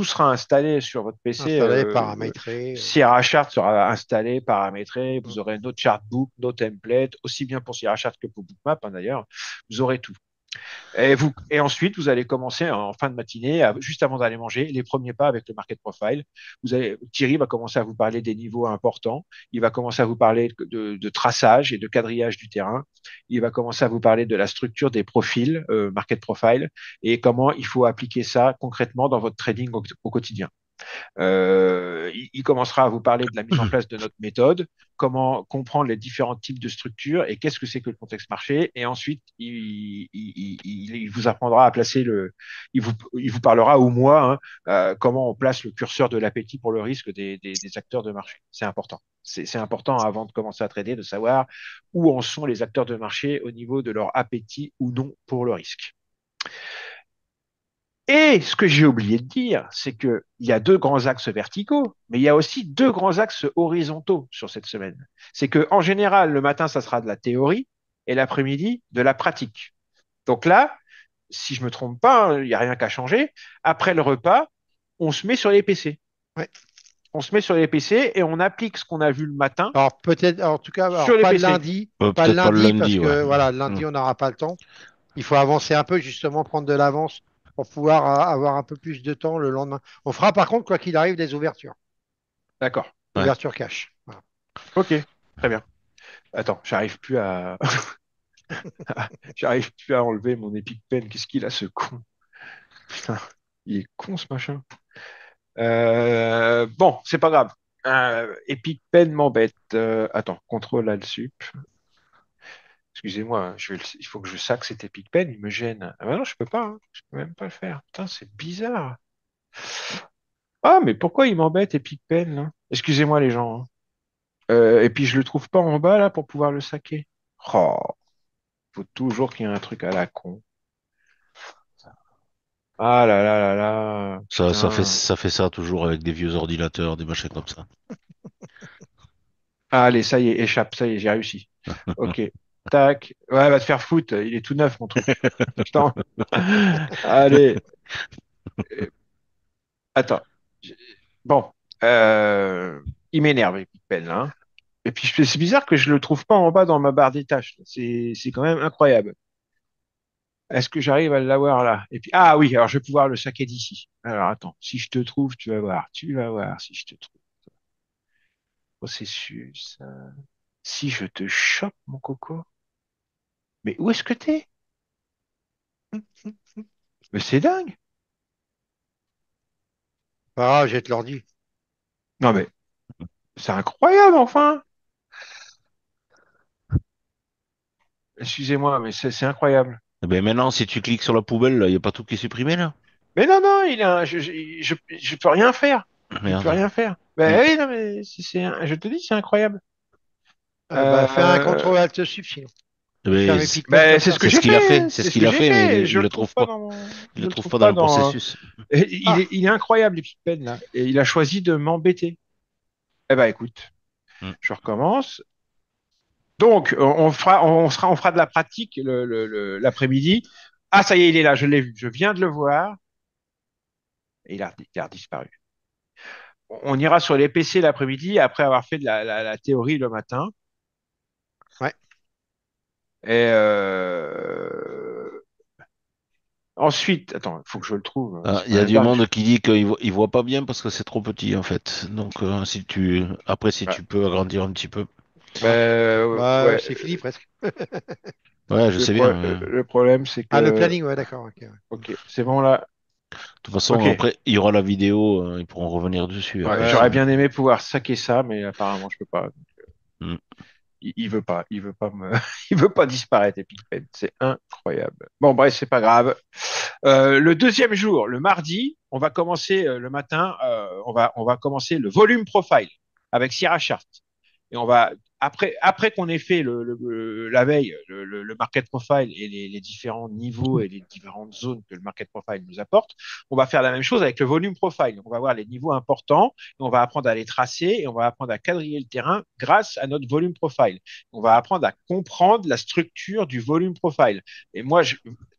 sera installé sur votre PC. Installé, paramétré. Sierra Chart sera installé, paramétré. Mm. Vous aurez nos chartbooks, nos templates, aussi bien pour Sierra Chart que pour Bookmap, hein, d'ailleurs. Vous aurez tout. Et ensuite, vous allez commencer en fin de matinée, juste avant d'aller manger, les premiers pas avec le market profile. Thierry va commencer à vous parler des niveaux importants. Il va commencer à vous parler de traçage et de quadrillage du terrain. Il va commencer à vous parler de la structure des profils market profile et comment il faut appliquer ça concrètement dans votre trading au quotidien. Il commencera à vous parler de la mise en place de notre méthode, comment comprendre les différents types de structures et qu'est-ce que c'est que le contexte marché. Et ensuite, il vous apprendra à placer il vous parlera au moins comment on place le curseur de l'appétit pour le risque des acteurs de marché. C'est important. C'est important avant de commencer à trader de savoir où en sont les acteurs de marché au niveau de leur appétit ou non pour le risque. Et ce que j'ai oublié de dire, c'est qu'il y a deux grands axes verticaux, mais il y a aussi deux grands axes horizontaux sur cette semaine. C'est que, en général, le matin, ça sera de la théorie et l'après-midi, de la pratique. Donc là, si je me trompe pas, il n'y a rien qu'à changer. Après le repas, on se met sur les PC. Ouais. On se met sur les PC et on applique ce qu'on a vu le matin Alors peut-être, en tout cas, alors sur les PC. pas le Peut-être pas le lundi parce lundi, ouais. que voilà, le Mm. lundi on n'aura pas le temps. Il faut avancer un peu justement, prendre de l'avance pour pouvoir avoir un peu plus de temps le lendemain. On fera par contre quoi qu'il arrive des ouvertures, D'accord. Ouais. ouverture cash. Voilà. Ok. Très bien. Attends, j'arrive plus à, j'arrive plus à enlever mon Epic Pen. Qu'est-ce qu'il a, ce con? Putain, il est con ce machin. Bon, c'est pas grave. Epic Pen m'embête. Attends, contrôle Alt Sup. Excusez-moi, il faut que je sac cet Epic Pen, il me gêne. Ah bah non, je peux pas, hein. Je peux même pas le faire. Putain, c'est bizarre. Ah, mais pourquoi il m'embête Epic Pen là? Excusez-moi les gens, hein. Et puis je le trouve pas en bas là pour pouvoir le saquer. Oh, faut toujours qu'il y ait un truc à la con. Ah là là là là, putain. Ça fait ça toujours avec des vieux ordinateurs, des machins comme ça. Ah, allez, ça y est, échappe, ça y est, j'ai réussi. Ok. Tac. Ouais, va te faire foutre, il est tout neuf, mon truc. Putain. Allez. Euh, Attends. J'ai- Bon. Euh, il m'énerve, Epic Pen, là, hein. Et puis, c'est bizarre que je le trouve pas en bas dans ma barre des tâches. C'est quand même incroyable. Est-ce que j'arrive à l'avoir là? Et puis, ah oui, alors je vais pouvoir le saquer d'ici. Alors, attends. Si je te trouve, tu vas voir. Tu vas voir si je te trouve. Processus. Si je te chope, mon coco. Mais où est-ce que t'es? Mais c'est dingue. Ah, j'ai te l'ordi. Non, mais c'est incroyable, enfin. Excusez-moi, mais c'est incroyable. Eh ben maintenant, si tu cliques sur la poubelle, il n'y a pas tout qui est supprimé là? Mais non, non, je peux rien faire. Je peux Merde. rien faire. Hmm. Ben oui, non, mais je te dis, c'est incroyable. Bah, fais un Euh, contrôle Alt Shift sinon. Eh Et ben, ferme Epic Pen comme c'est ce ça. que c'est ce j'ai qu'il a fait, fait. c'est C'est ce ce qu'il que a j'ai fait, mais fait. Je il le le trouve trouve pas pas. dans mon, Il je le le trouve trouve pas dans pas le dans. processus. Et Ah, il est incroyable, l'Epic Pen, là. Et il a choisi de m'embêter. Eh ben, écoute, Hmm. je recommence. Donc, on fera de la pratique l'après-midi. Ah, ça y est, il est là, je l'ai vu. Je viens de le voir. Et il a disparu. On ira sur les PC l'après-midi après avoir fait de la théorie le matin. ouais. Et Ensuite, attends, il faut que je le trouve Ah, sur il y a du calendar. monde qui dit qu'il voit pas bien parce que c'est trop petit en fait. Donc si Ouais. tu peux agrandir un petit peu. Bah, Ouais, c'est fini presque. Ouais, je sais bien. Ouais. le problème, c'est Ah, le que, planning, ouais, d'accord. Ok, ouais. ok, c'est bon là. De toute façon, Ok. après, il y aura la vidéo, ils pourront revenir dessus Ouais, après Ouais, j'aurais si. ouais. bien aimé pouvoir saquer ça, mais apparemment, je peux pas. Mm. Il veut pas me, il veut pas disparaître, Epic Pen. C'est incroyable. Bon, bref, c'est pas grave. Le deuxième jour, le mardi, on va commencer le matin, on va commencer le volume profile avec Sierra Chart. Et on va, après qu'on ait fait la veille, le market profile et les différents niveaux et les différentes zones que le market profile nous apporte, on va faire la même chose avec le volume profile. On va voir les niveaux importants, et on va apprendre à les tracer et on va apprendre à quadriller le terrain grâce à notre volume profile. On va apprendre à comprendre la structure du volume profile. Et moi,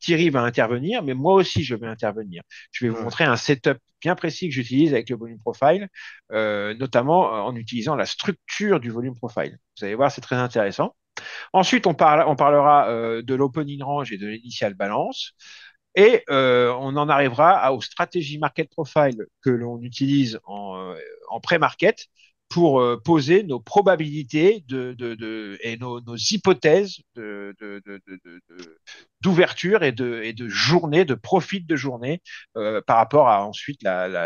Thierry va intervenir, mais moi aussi, je vais intervenir. Je vais vous Ouais. montrer un setup bien précis que j'utilise avec le volume profile, notamment en utilisant la structure du volume profile. Vous allez voir, c'est très intéressant. Ensuite, on parlera de l'opening range et de l'initial balance. Et on en arrivera aux stratégies market profile que l'on utilise en pré-market pour poser nos probabilités et nos hypothèses d'ouverture et de journée, de profit de journée par rapport à ensuite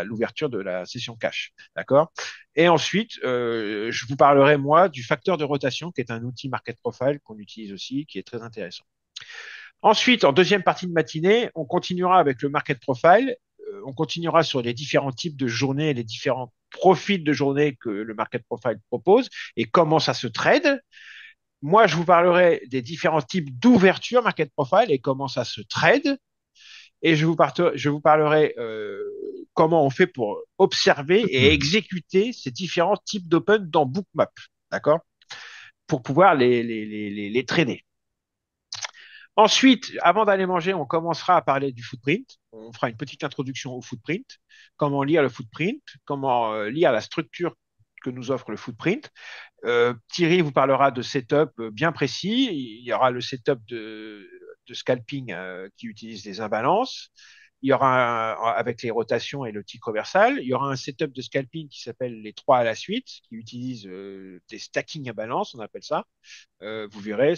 l'ouverture de la session cash. D'accord. Et ensuite, je vous parlerai, moi, du facteur de rotation, qui est un outil market profile qu'on utilise aussi, qui est très intéressant. Ensuite, en deuxième partie de matinée, on continuera avec le market profile. On continuera sur les différents types de journées et les différents profils de journée que le market profile propose et comment ça se trade. Moi, je vous parlerai des différents types d'ouverture market profile et comment ça se trade. Et je vous parlerai comment on fait pour observer et exécuter ces différents types d'open dans Bookmap. D'accord. Pour pouvoir les trader. Ensuite, avant d'aller manger, on commencera à parler du footprint. On fera une petite introduction au footprint, comment lire le footprint, comment lire la structure que nous offre le footprint. Thierry vous parlera de setup bien précis. Il y aura le setup de scalping qui utilise les imbalances. Il y aura avec les rotations et le tick reversal. Il y aura un setup de scalping qui s'appelle les 3 à la suite, qui utilise des stacking à balance, on appelle ça. Vous verrez,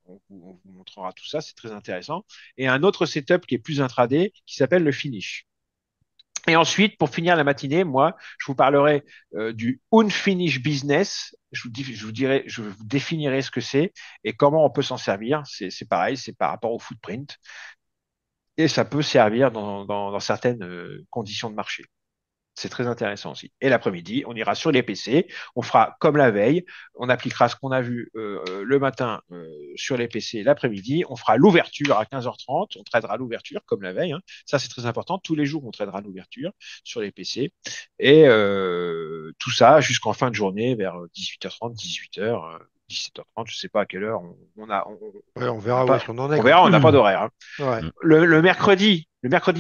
on vous montrera tout ça, c'est très intéressant. Et un autre setup qui est plus intraday, qui s'appelle le finish. Et ensuite, pour finir la matinée, moi, je vous parlerai du unfinished business. Je vous définirai ce que c'est et comment on peut s'en servir. C'est pareil, c'est par rapport au footprint. Et ça peut servir dans certaines conditions de marché. C'est très intéressant aussi. Et l'après-midi, on ira sur les PC, on fera comme la veille, on appliquera ce qu'on a vu le matin sur les PC l'après-midi, on fera l'ouverture à 15h30, on tradera l'ouverture comme la veille. Hein. Ça, c'est très important. Tous les jours, on tradera l'ouverture sur les PC. Et tout ça jusqu'en fin de journée, vers 18h30, 18h, 17h30, je ne sais pas à quelle heure Ouais, on on n'a verra où est-ce pas, qu'on en est, on quoi. verra, on n'a pas d'horaire. Hein. Ouais. Le mercredi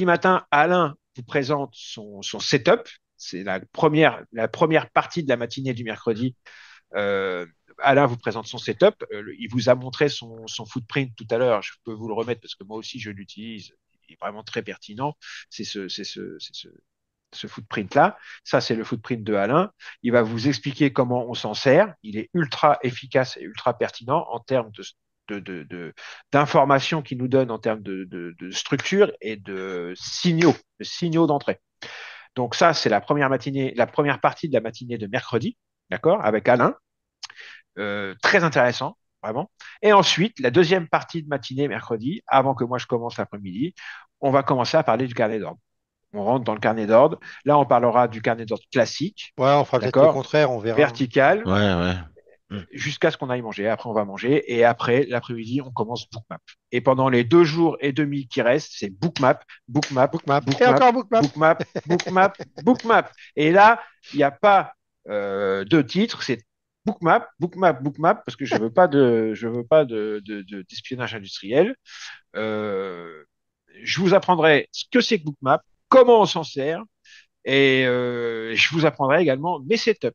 matin, Alain vous présente son setup. C'est la première partie de la matinée du mercredi. Euh, Alain vous présente son setup. Il vous a montré son footprint tout à l'heure. Je peux vous le remettre parce que moi aussi je l'utilise. Il est vraiment très pertinent. C'est ce footprint-là. Ça, c'est le footprint de Alain. Il va vous expliquer comment on s'en sert. Il est ultra efficace et ultra pertinent en termes d'informations qu'il nous donne en termes de structure et de signaux d'entrée. Donc ça, c'est la première partie de la matinée de mercredi, d'accord, avec Alain. Très intéressant, vraiment. Et ensuite, la deuxième partie de matinée mercredi, avant que moi je commence l'après-midi, on va commencer à parler du carnet d'ordre. On rentre dans le carnet d'ordre. Là, on parlera du carnet d'ordre classique, Ouais, on fera peut-être le d'accord, contraire, on verra. vertical, Ouais, ouais. Mm. jusqu'à ce qu'on aille manger. Après, on va manger. Et après, l'après-midi, on commence Bookmap. Et pendant les 2 jours et demi qui restent, c'est Bookmap, Bookmap, Bookmap. Et Bookmap, encore Bookmap. Bookmap, Bookmap, Bookmap. Et là, il n'y a pas deux titres, c'est Bookmap, Bookmap, Bookmap, parce que je veux pas d'espionnage industriel. Euh, je vous apprendrai ce que c'est que Bookmap, comment on s'en sert, et je vous apprendrai également mes setups.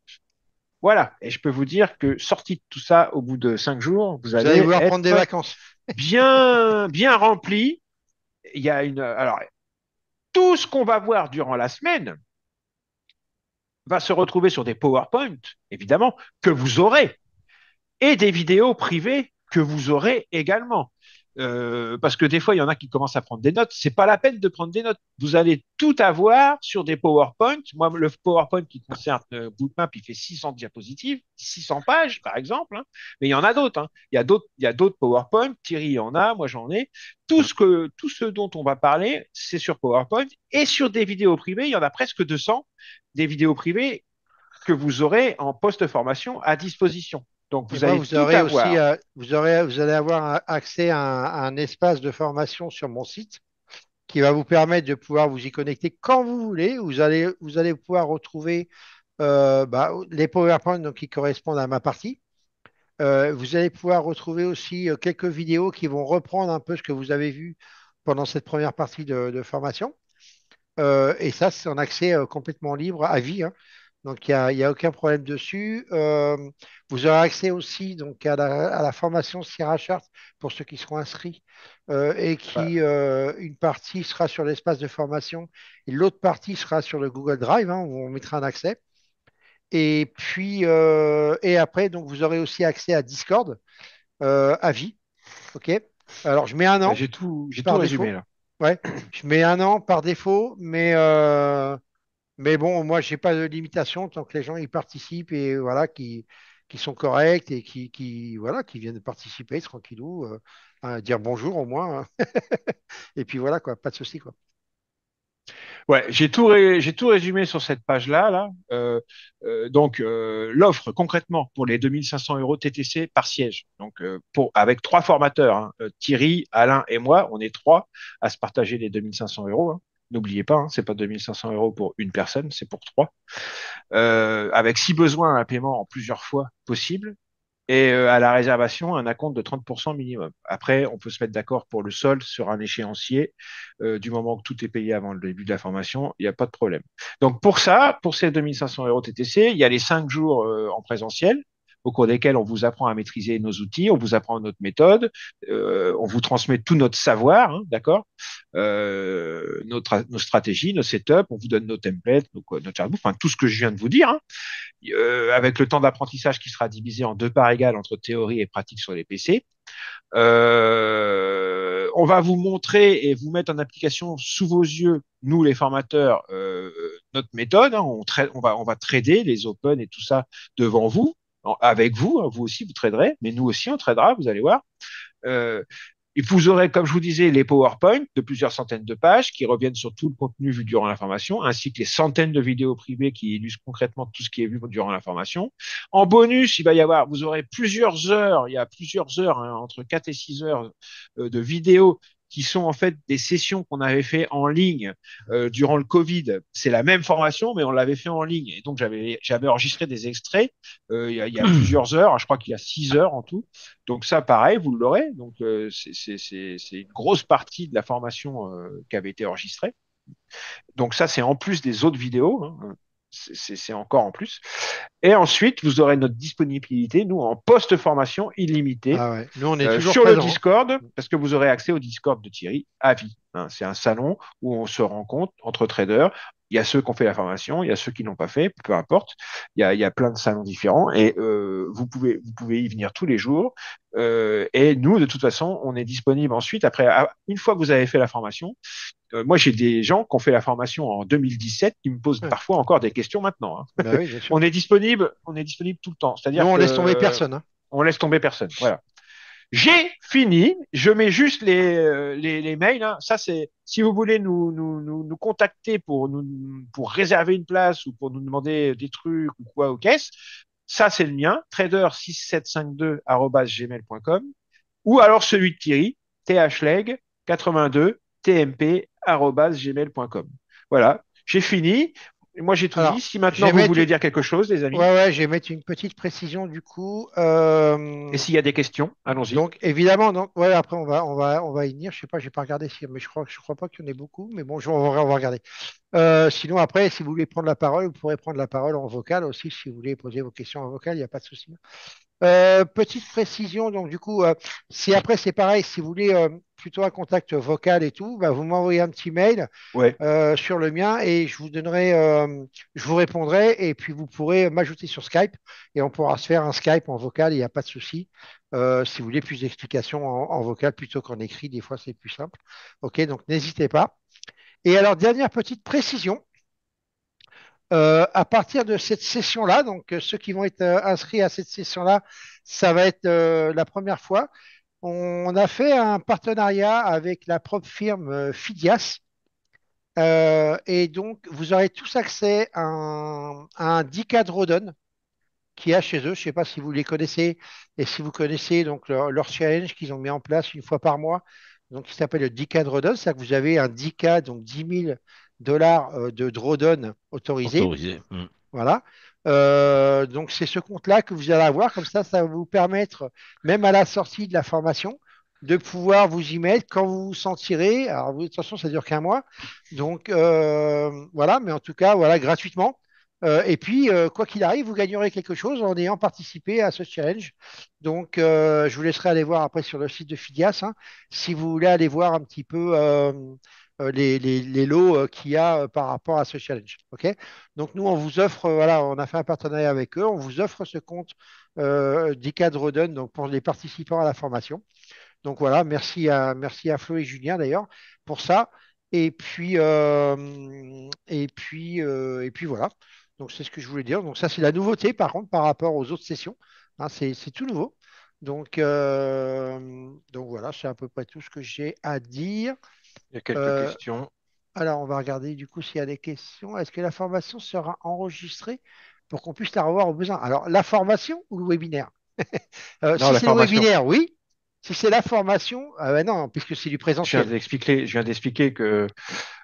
Voilà, et je peux vous dire que sorti de tout ça, au bout de 5 jours, vous Vous allez allez vouloir prendre des être vacances. bien rempli il y a une. Alors, tout ce qu'on va voir durant la semaine va se retrouver sur des PowerPoint, évidemment, que vous aurez et des vidéos privées que vous aurez également. Parce que des fois, il y en a qui commencent à prendre des notes. C'est pas la peine de prendre des notes. Vous allez tout avoir sur des PowerPoint. Moi, le PowerPoint qui concerne Bootmap, il fait 600 diapositives, 600 pages, par exemple. Hein. Mais il y en a d'autres. Hein. Il y a d'autres PowerPoint. Thierry en a, moi j'en ai. Tout ce dont on va parler, c'est sur PowerPoint et sur des vidéos privées. Il y en a presque 200 des vidéos privées que vous aurez en post-formation à disposition. Donc, Et vous moi, allez vous tout aurez aussi, avoir. vous allez avoir accès à un espace de formation sur mon site qui va vous permettre de pouvoir vous y connecter quand vous voulez. Vous allez pouvoir retrouver les PowerPoint donc, qui correspondent à ma partie. Vous allez pouvoir retrouver aussi quelques vidéos qui vont reprendre un peu ce que vous avez vu pendant cette première partie de formation. Et ça, c'est en accès complètement libre à vie, hein. Donc, il y a aucun problème dessus. Vous aurez accès aussi donc, à la formation Sierra Chart pour ceux qui seront inscrits et qui, une partie sera sur l'espace de formation et l'autre partie sera sur le Google Drive, hein, où on mettra un accès. Et puis, et après, donc, vous aurez aussi accès à Discord à vie. OK? Alors, je mets un an J'ai tout par résumé défaut. là. Ouais, je mets un an par défaut, mais bon, moi, j'ai pas de limitation tant que les gens y participent et voilà, qui sont corrects et voilà, qui viennent de participer tranquillou, à dire bonjour au moins, hein. Et puis voilà, quoi, pas de souci, quoi. Ouais, j'ai tout résumé sur cette page-là. Là. Donc, l'offre concrètement pour les 2500 euros TTC par siège. Donc, avec trois formateurs, hein, Thierry, Alain et moi, on est trois à se partager les 2500 euros. Hein. N'oubliez pas, hein, c'est pas 2500 euros pour une personne, c'est pour trois. Avec si besoin un paiement en plusieurs fois possible. Et à la réservation, un acompte de 30% minimum. Après, on peut se mettre d'accord pour le solde sur un échéancier. Du moment que tout est payé avant le début de la formation, il n'y a pas de problème. Donc pour ça, pour ces 2500 euros TTC, il y a les 5 jours en présentiel au cours desquels on vous apprend à maîtriser nos outils, on vous apprend notre méthode, on vous transmet tout notre savoir, hein, d'accord, nos stratégies, nos setups, on vous donne nos templates, notre chart, enfin tout ce que je viens de vous dire, hein, avec le temps d'apprentissage qui sera divisé en deux parts égales entre théorie et pratique sur les PC. On va vous montrer et vous mettre en application sous vos yeux, nous les formateurs, notre méthode. Hein, on va trader les open et tout ça devant vous, avec vous. Hein, vous aussi, vous traderez, mais nous aussi, on tradera, vous allez voir. Euh, et vous aurez, comme je vous disais, les PowerPoint de plusieurs centaines de pages qui reviennent sur tout le contenu vu durant la formation, ainsi que les centaines de vidéos privées qui illustrent concrètement tout ce qui est vu durant la formation. En bonus, vous aurez plusieurs heures, il y a plusieurs heures, hein, entre 4 et 6 heures de vidéos qui sont en fait des sessions qu'on avait fait en ligne durant le Covid. C'est la même formation, mais on l'avait fait en ligne. Et donc, j'avais enregistré des extraits il y a plusieurs heures, je crois qu'il y a 6 heures en tout. Donc ça, pareil, vous l'aurez. Donc c'est une grosse partie de la formation qui avait été enregistrée. Donc ça, c'est en plus des autres vidéos. Hein. C'est encore en plus. Et ensuite, vous aurez notre disponibilité, nous, en post-formation illimitée Ah ouais, nous, on est toujours sur le présents, Discord, parce que vous aurez accès au Discord de Thierry à vie. Hein. C'est un salon où on se rencontre entre traders. Il y a ceux qui ont fait la formation, il y a ceux qui n'ont pas fait, peu importe. Il y a plein de salons différents et vous pouvez y venir tous les jours. Et nous, de toute façon, on est disponible ensuite. Après, une fois que vous avez fait la formation, moi, j'ai des gens qui ont fait la formation en 2017 qui me posent hein. Ouais. parfois encore des questions maintenant. Hein. Bah oui, bien sûr. On est disponible tout le temps. Nous, C'est-à-dire on laisse tomber que personne, hein. on laisse tomber personne. Voilà. J'ai fini. Je mets juste les mails. Hein. Ça, c'est si vous voulez nous contacter pour réserver une place ou pour nous demander des trucs ou quoi aux caisses. Ça, c'est le mien, trader6752@gmail.com ou alors celui de Thierry, thleg82tmp@gmail.com. Voilà, j'ai fini. Moi, j'ai tout dit. Alors, Si je maintenant vais vous mettre, voulez dire quelque chose, les amis, ouais, je vais mettre une petite précision du coup. et s'il y a des questions, allons-y. Donc évidemment, donc ouais, après on va y venir. Je sais pas, j'ai pas regardé si, mais je crois pas qu'il y en ait beaucoup. Mais bon, on va regarder. Sinon après, si vous voulez prendre la parole, vous pourrez prendre la parole en vocal aussi, si vous voulez poser vos questions en vocal, il n'y a pas de souci. Petite précision, donc du coup, si après c'est pareil, si vous voulez plutôt un contact vocal et tout, bah, vous m'envoyez un petit mail Ouais. sur le mien et je vous répondrai et puis vous pourrez m'ajouter sur Skype et on pourra se faire un Skype en vocal, il n'y a pas de souci. Si vous voulez plus d'explications en vocal plutôt qu'en écrit, des fois c'est plus simple. Ok, donc n'hésitez pas. Et alors, dernière petite précision. À partir de cette session-là, donc ceux qui vont être inscrits à cette session-là, ça va être la première fois. On a fait un partenariat avec la propre firme Fidias. Et donc, vous aurez tous accès à un 10K de Rodon qui a chez eux. Je ne sais pas si vous les connaissez et si vous connaissez donc leur challenge qu'ils ont mis en place une fois par mois, donc qui s'appelle le 10K de Rodon. C'est-à-dire que vous avez un 10K, donc 10 000 $ de drawdown autorisé. Autorisé. Mm. Voilà. Donc c'est ce compte-là que vous allez avoir. Comme ça va vous permettre, même à la sortie de la formation, de pouvoir vous y mettre quand vous vous sentirez. Alors, de toute façon, ça dure qu'un mois. Donc voilà, mais en tout cas, voilà, gratuitement. Et puis, quoi qu'il arrive, vous gagnerez quelque chose en ayant participé à ce challenge. Donc, je vous laisserai aller voir après sur le site de Fidias, hein, si vous voulez aller voir un petit peu les lots qu'il y a par rapport à ce challenge. OK? Donc nous, on vous offre, voilà, on a fait un partenariat avec eux, on vous offre ce compte d'ICAD Rodon donc pour les participants à la formation. Donc voilà, merci à Flo et Julien d'ailleurs pour ça. Et puis voilà. Donc c'est ce que je voulais dire. Donc ça, c'est la nouveauté par contre par rapport aux autres sessions. Hein, c'est tout nouveau. Donc voilà, c'est à peu près tout ce que j'ai à dire. Il y a quelques Euh, questions. alors, on va regarder du coup s'il y a des questions. Est-ce que la formation sera enregistrée pour qu'on puisse la revoir au besoin? Alors, la formation ou le webinaire? Non, Si la c'est le formation. webinaire, oui. Si c'est la formation, ben non, puisque c'est du présentiel. Je viens d'expliquer que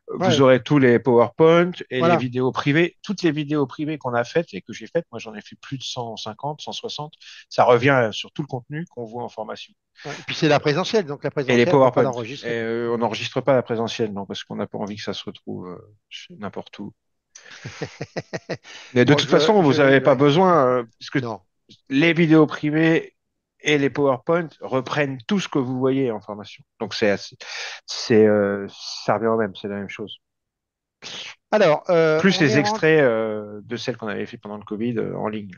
vous Ouais, aurez tous les PowerPoint et les voilà. vidéos privées. Toutes les vidéos privées qu'on a faites et que j'ai faites, moi j'en ai fait plus de 150, 160. Ça revient sur tout le contenu qu'on voit en formation. Ouais. Et puis c'est la présentielle, donc la Et les présentielle, on ne peut pas PowerPoint. Et l'enregistrer. on n'enregistre pas la présentielle, non, parce qu'on n'a pas envie que ça se retrouve n'importe où. Mais de Bon, toute façon, vous n'avez pas ouais. besoin, puisque Non. les vidéos privées et les PowerPoint reprennent tout ce que vous voyez en formation. Donc ça revient au même, c'est la même chose. Alors, Plus les extraits de celles qu'on avait fait pendant le Covid en ligne.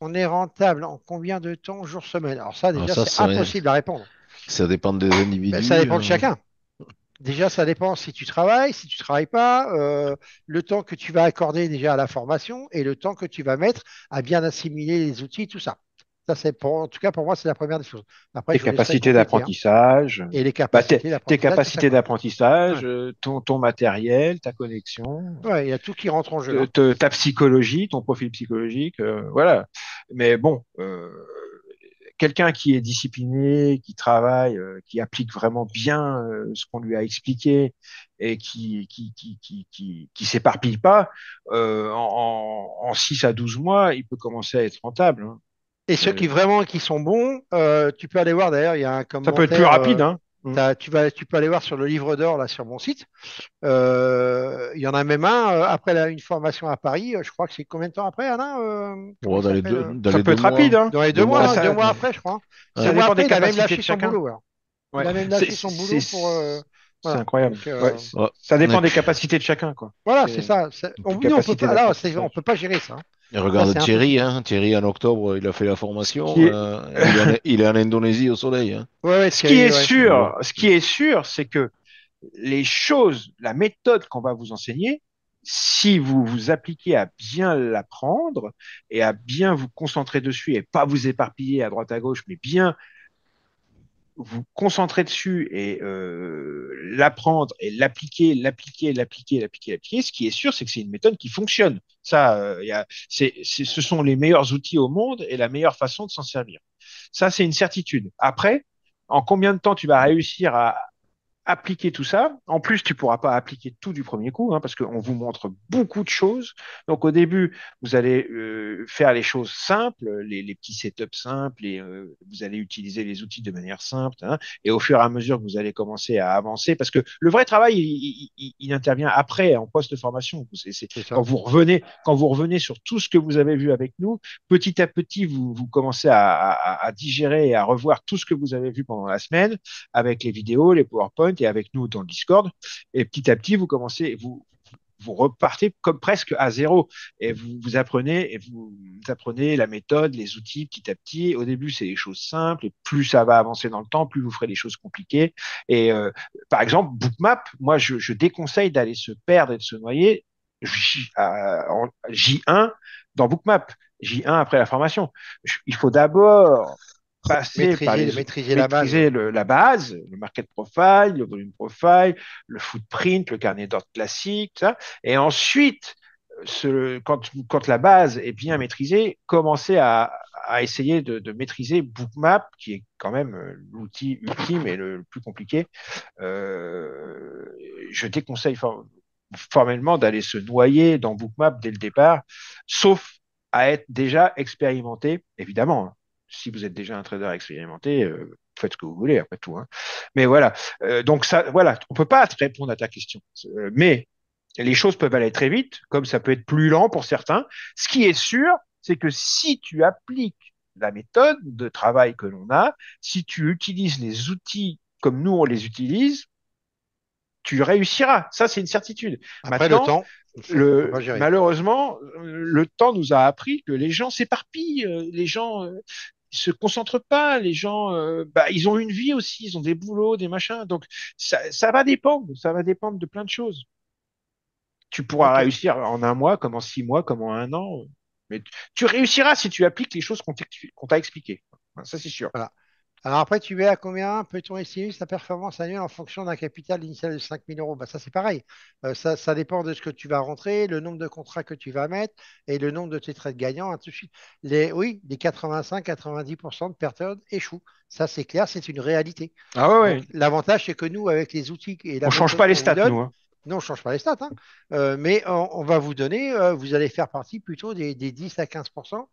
on est rentable en combien de temps, jour, semaine? Alors ça, Alors déjà, ça, c'est impossible à répondre. ça dépend des Ben, ça individus. dépend de chacun. Déjà, ça dépend si tu travailles pas, le temps que tu vas accorder déjà à la formation et le temps que tu vas mettre à bien assimiler les outils, tout ça. Ça, en tout cas, pour moi, c'est la première des choses. Après, Tes je vous laisserai capacités compléter, hein. d'apprentissage, Et les bah, capacités tes d'apprentissage, tout ça, capacités quoi. d'apprentissage, Ouais. ton matériel, ta connexion, Ouais, il y a tout qui rentre en jeu, hein. ta psychologie, ton profil psychologique, voilà. Mais bon, quelqu'un qui est discipliné, qui travaille, qui applique vraiment bien ce qu'on lui a expliqué et qui s'éparpille pas, en 6 à 12 mois, il peut commencer à être rentable. Hein. Et ceux qui vraiment qui sont bons, tu peux aller voir d'ailleurs, il y a un Ça peut être plus commentaire. rapide, hein. Mm. Tu peux aller voir sur le livre d'or là sur mon site. Il y en a même un après une formation à Paris. Je crois que c'est combien de temps après, Alain? Comment Oh, il s'appelle? dans Ça les peut deux être rapide, mois, hein. Dans les deux deux mois mois, Ça, hein, deux ça, mois après, je crois. Deux ça mois dépend après, des il a même capacités lâché de son chacun. boulot. Alors. Ouais. Il a même lâché son boulot pour. C'est Voilà. incroyable. Donc, Ouais. ouais. Ça Et dépend des puis, capacités de chacun, quoi. voilà, c'est C'est ça. des Nous, on peut capacités pas. Là, on d'apprentissage. peut pas gérer ça, hein. et Ça, regarde c'est Thierry, impossible. hein. Thierry, en octobre, il a fait la Ce formation. qui est, Il est en Indonésie au soleil. Hein. Ouais, ouais, Thierry, ouais. Voilà. ce qui est sûr, c'est que les choses, la méthode qu'on va vous enseigner, si vous vous appliquez à bien l'apprendre et à bien vous concentrer dessus et pas vous éparpiller à droite à gauche, mais bien vous concentrer dessus et l'apprendre et l'appliquer. Ce qui est sûr, c'est que c'est une méthode qui fonctionne. Ça, ce sont les meilleurs outils au monde et la meilleure façon de s'en servir. Ça, c'est une certitude. Après, en combien de temps tu vas réussir appliquer tout ça. En plus, tu pourras pas appliquer tout du premier coup, hein, parce qu'on vous montre beaucoup de choses. Donc, au début, vous allez faire les choses simples, les petits setups simples, et vous allez utiliser les outils de manière simple. Hein, et au fur et à mesure que vous allez commencer à avancer, parce que le vrai travail, il intervient après, en post-formation. C'est ça. Quand vous revenez sur tout ce que vous avez vu avec nous, petit à petit, vous commencez à digérer et à revoir tout ce que vous avez vu pendant la semaine avec les vidéos, les PowerPoint et avec nous dans le Discord. Et petit à petit, vous repartez comme presque à zéro et vous apprenez la méthode, les outils petit à petit. Au début, c'est des choses simples et plus ça va avancer dans le temps, plus vous ferez des choses compliquées. Et par exemple, Bookmap, moi, je déconseille d'aller se perdre et de se noyer en J1 dans Bookmap. J1 après la formation. Il faut d'abord passer par Maîtriser la base, oui. maîtriser la base, le market profile, le volume profile, le footprint, le carnet d'ordre classique, ça. Et ensuite, quand la base est bien maîtrisée, commencer à essayer de maîtriser Bookmap, qui est quand même l'outil ultime et le plus compliqué. Je déconseille formellement d'aller se noyer dans Bookmap dès le départ, sauf à être déjà expérimenté, évidemment. Hein. Si vous êtes déjà un trader expérimenté, faites ce que vous voulez après tout. Hein. Mais voilà, donc ça, voilà, on peut pas te répondre à ta question. Mais les choses peuvent aller très vite, comme ça peut être plus lent pour certains. Ce qui est sûr, c'est que si tu appliques la méthode de travail que l'on a, si tu utilises les outils comme nous on les utilise, tu réussiras. Ça, c'est une certitude. Après, le Maintenant, temps, faut pas gérer. malheureusement, le temps nous a appris que les gens s'éparpillent, les gens se concentrent pas, les gens, ils ont une vie aussi, ils ont des boulots, des machins. Donc, ça va dépendre de plein de choses. Tu pourras Ok. réussir en un mois, comme en 6 mois, comme en un an. Mais tu réussiras si tu appliques les choses qu'on t'a expliquées. Ça, c'est sûr. Voilà. Alors après, tu mets à combien peut-on estimer sa performance annuelle en fonction d'un capital initial de 5 000 euros? Bah, ça, c'est pareil. Ça dépend de ce que tu vas rentrer, le nombre de contrats que tu vas mettre et le nombre de tes trades gagnants, ainsi de suite. Oui, les 85-90% de personnes échouent. Ça, c'est clair, c'est une réalité. Ah ouais, Donc, ouais. l'avantage, c'est que nous, avec les outils et la On change méthode pas les qu'on vous stats, nous. donne, Hein. non, on ne change pas les stats, hein, mais on va vous donner, vous allez faire partie plutôt des 10 à 15%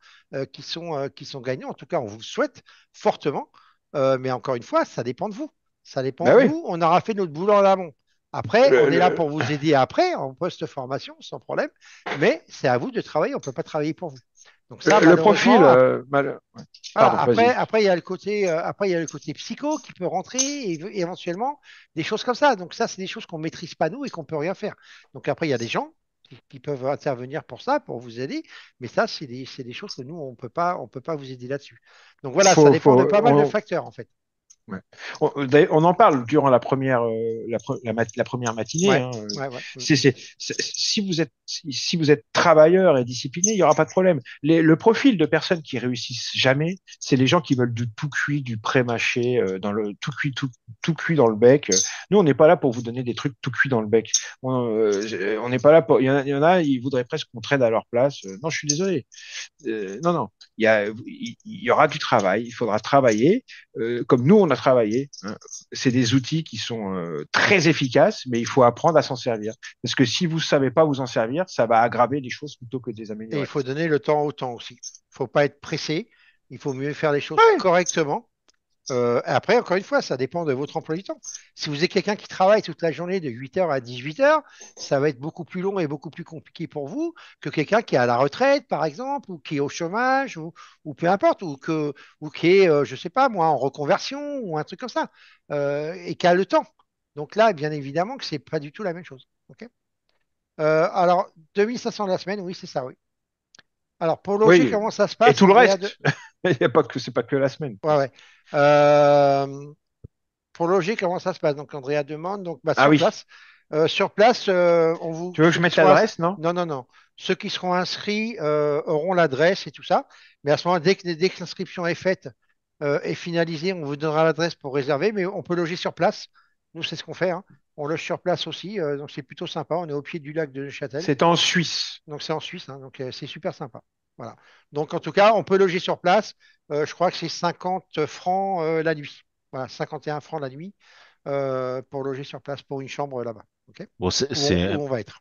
qui sont gagnants. En tout cas, on vous le souhaite fortement. Mais encore une fois, ça dépend de vous. Ça dépend. Bah oui. Nous, on aura fait notre boulot en amont. Après, on Le, est là le, pour vous aider après, en post-formation, sans problème. Mais c'est à vous de travailler. On ne peut pas travailler pour vous. Donc ça, le profil, malheureusement, ouais. voilà, Pardon, vas-y. après, il y a le côté, après, il y a le côté psycho qui peut rentrer et éventuellement des choses comme ça. Donc ça, c'est des choses qu'on ne maîtrise pas nous et qu'on ne peut rien faire. Donc après, il y a des gens qui peuvent intervenir pour ça, pour vous aider. Mais ça, c'est des choses que nous, on peut pas vous aider là-dessus. Donc voilà, ça Faut, dépend de faut, pas mal de facteurs, en fait. ouais. D'ailleurs, on en parle durant la première, la première matinée. Ouais, Hein. ouais. Si vous êtes travailleur et discipliné, il n'y aura pas de problème. Le profil de personnes qui réussissent jamais, c'est les gens qui veulent du tout cuit, du pré-mâché, dans le tout cuit dans le bec. Nous, on n'est pas là pour vous donner des trucs tout cuits dans le bec. On n'est pas là pour. Il y en a, ils voudraient presque qu'on traîne à leur place. Non, je suis désolé. Non, non. Il y aura du travail. Il faudra travailler comme nous, on a travaillé. Hein. C'est des outils qui sont très efficaces, mais il faut apprendre à s'en servir. Parce que si vous ne savez pas vous en servir, ça va aggraver les choses plutôt que de les Et il améliorer. faut donner le temps au temps aussi. Il ne faut pas être pressé. Il faut mieux faire les choses Ouais, correctement. Après, encore une fois, ça dépend de votre emploi du temps. Si vous êtes quelqu'un qui travaille toute la journée de 8 heures à 18 heures, ça va être beaucoup plus long et beaucoup plus compliqué pour vous que quelqu'un qui est à la retraite, par exemple, ou qui est au chômage, ou peu importe, ou qui est, je sais pas moi, en reconversion, ou un truc comme ça, et qui a le temps. Donc là, bien évidemment que c'est pas du tout la même chose. Ok. Alors, 2500 de la semaine, oui, c'est ça, oui. Alors, pour loger, oui. comment ça se Et passe, tout le Andrea de... reste. Il y a pas que c'est pas que la semaine. Ouais, ouais. Euh, pour loger, comment ça se passe? Donc, Andrea demande, donc, bah, Ah sur oui. place. Sur place, Tu veux que ceux je qui mette seront l'adresse, non? non, non, non. Ceux qui seront inscrits auront l'adresse et tout ça. Mais à ce moment, dès que l'inscription est faite et finalisée, on vous donnera l'adresse pour réserver. Mais on peut loger sur place. Nous, c'est ce qu'on fait, hein. On loge sur place aussi. Donc, c'est plutôt sympa. On est au pied du lac de Neuchâtel. C'est en Suisse. Donc c'est en Suisse, hein, donc c'est super sympa. Voilà. Donc en tout cas, on peut loger sur place. Je crois que c'est 50 francs la nuit. Voilà, 51 francs la nuit. pour loger sur place pour une chambre là-bas. Ok? Bon, Où on va être.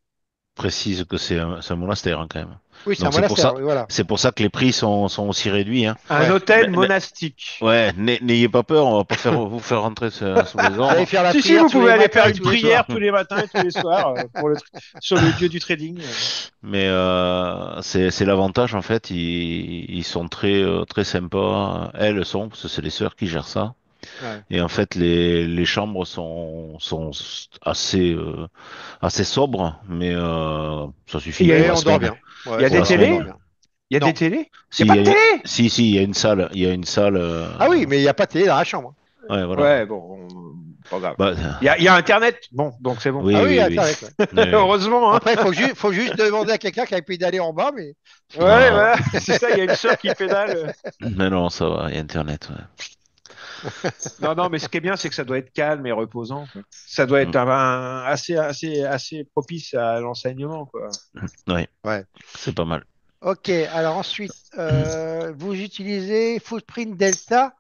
précise que c'est un monastère hein, quand même. Oui, c'est un Donc monastère, oui, voilà. c'est pour ça que les prix sont aussi réduits. Hein. Un Ouais. hôtel monastique. Ouais, n'ayez pas peur, on va pas vous faire rentrer sous les Vous allez ordres. faire la Si, si, prière vous tous pouvez les aller matins faire et une tous les prière soirs. tous les matins et tous les soirs sur le dieu du trading. Mais c'est l'avantage en fait, ils sont très sympas. Elles sont, parce que c'est les sœurs qui gèrent ça. Ouais. Et en fait, les chambres sont assez sobres, mais ça Il suffit y a, pour Mais la on dort semaine. bien. il Ouais, y a Pour des ça la va, on télés? dort semaine. bien. Il y a des Non. télés? Il n'y a Si, pas de télé? si, il y a une salle, Ah oui, mais il n'y a pas de télé dans la chambre. ouais, voilà. Ouais, bon, pas grave. Bah, Il y a Internet. Bon, donc c'est bon. Ah oui, oui, oui, oui. Internet, ouais. Oui, oui. Heureusement, hein. Après, faut juste demander à quelqu'un qui a pu d'aller en bas, mais sinon, Ouais, Non, voilà, c'est ça, il y a une sœur qui pédale. mais non, ça va, il y a Internet. Ouais. Non, non, mais ce qui est bien, c'est que ça doit être calme et reposant, quoi. Ça doit Mm. être assez propice à l'enseignement, quoi. Ouais, ouais. c'est pas mal. Ok, alors ensuite, vous utilisez Footprint Delta.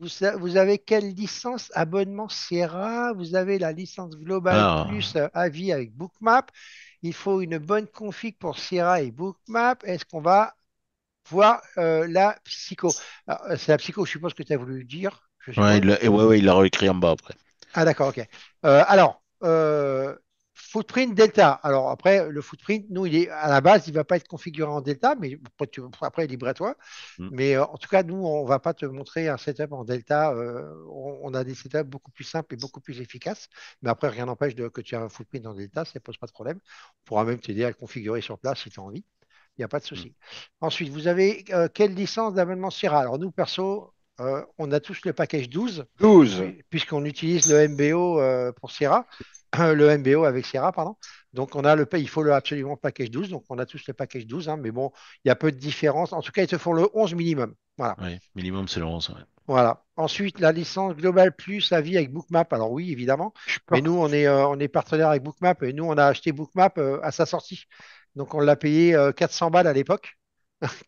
Vous avez quelle licence abonnement Sierra? Vous avez la licence Global Ah, Plus à vie avec Bookmap. Il faut une bonne config pour Sierra et Bookmap. Est-ce qu'on va voir la psycho? Alors, c'est la psycho, je suppose que tu as voulu dire, je ouais, suppose. ouais, il l'a réécrit en bas après. Ah d'accord, ok. Alors, footprint Delta. Alors après, le footprint, nous, il est à la base, il ne va pas être configuré en Delta, mais après, libre à toi. Mm. Mais en tout cas, nous, on ne va pas te montrer un setup en Delta. On a des setups beaucoup plus simples et beaucoup plus efficaces. Mais après, rien n'empêche que tu aies un footprint en Delta, ça ne pose pas de problème. On pourra même t'aider à le configurer sur place si tu as envie. Il n'y a pas de Mm. souci. Ensuite, vous avez quelle licence d'abonnement Sierra? Alors nous, perso, on a tous le package 12 12. puisqu'on utilise le MBO pour Sierra, le MBO avec Sierra, pardon. Donc, il faut absolument le package 12. Donc, on a tous le package 12, hein, mais bon, il y a peu de différence. En tout cas, ils te font le 11 minimum. Voilà. Ouais, minimum c'est le 11. Ouais. Voilà. Ensuite, la licence Global Plus à vie avec Bookmap. Alors, oui, évidemment. Je Mais pars. nous, on est partenaire avec Bookmap et nous, on a acheté Bookmap à sa sortie. Donc, on l'a payé 400 balles à l'époque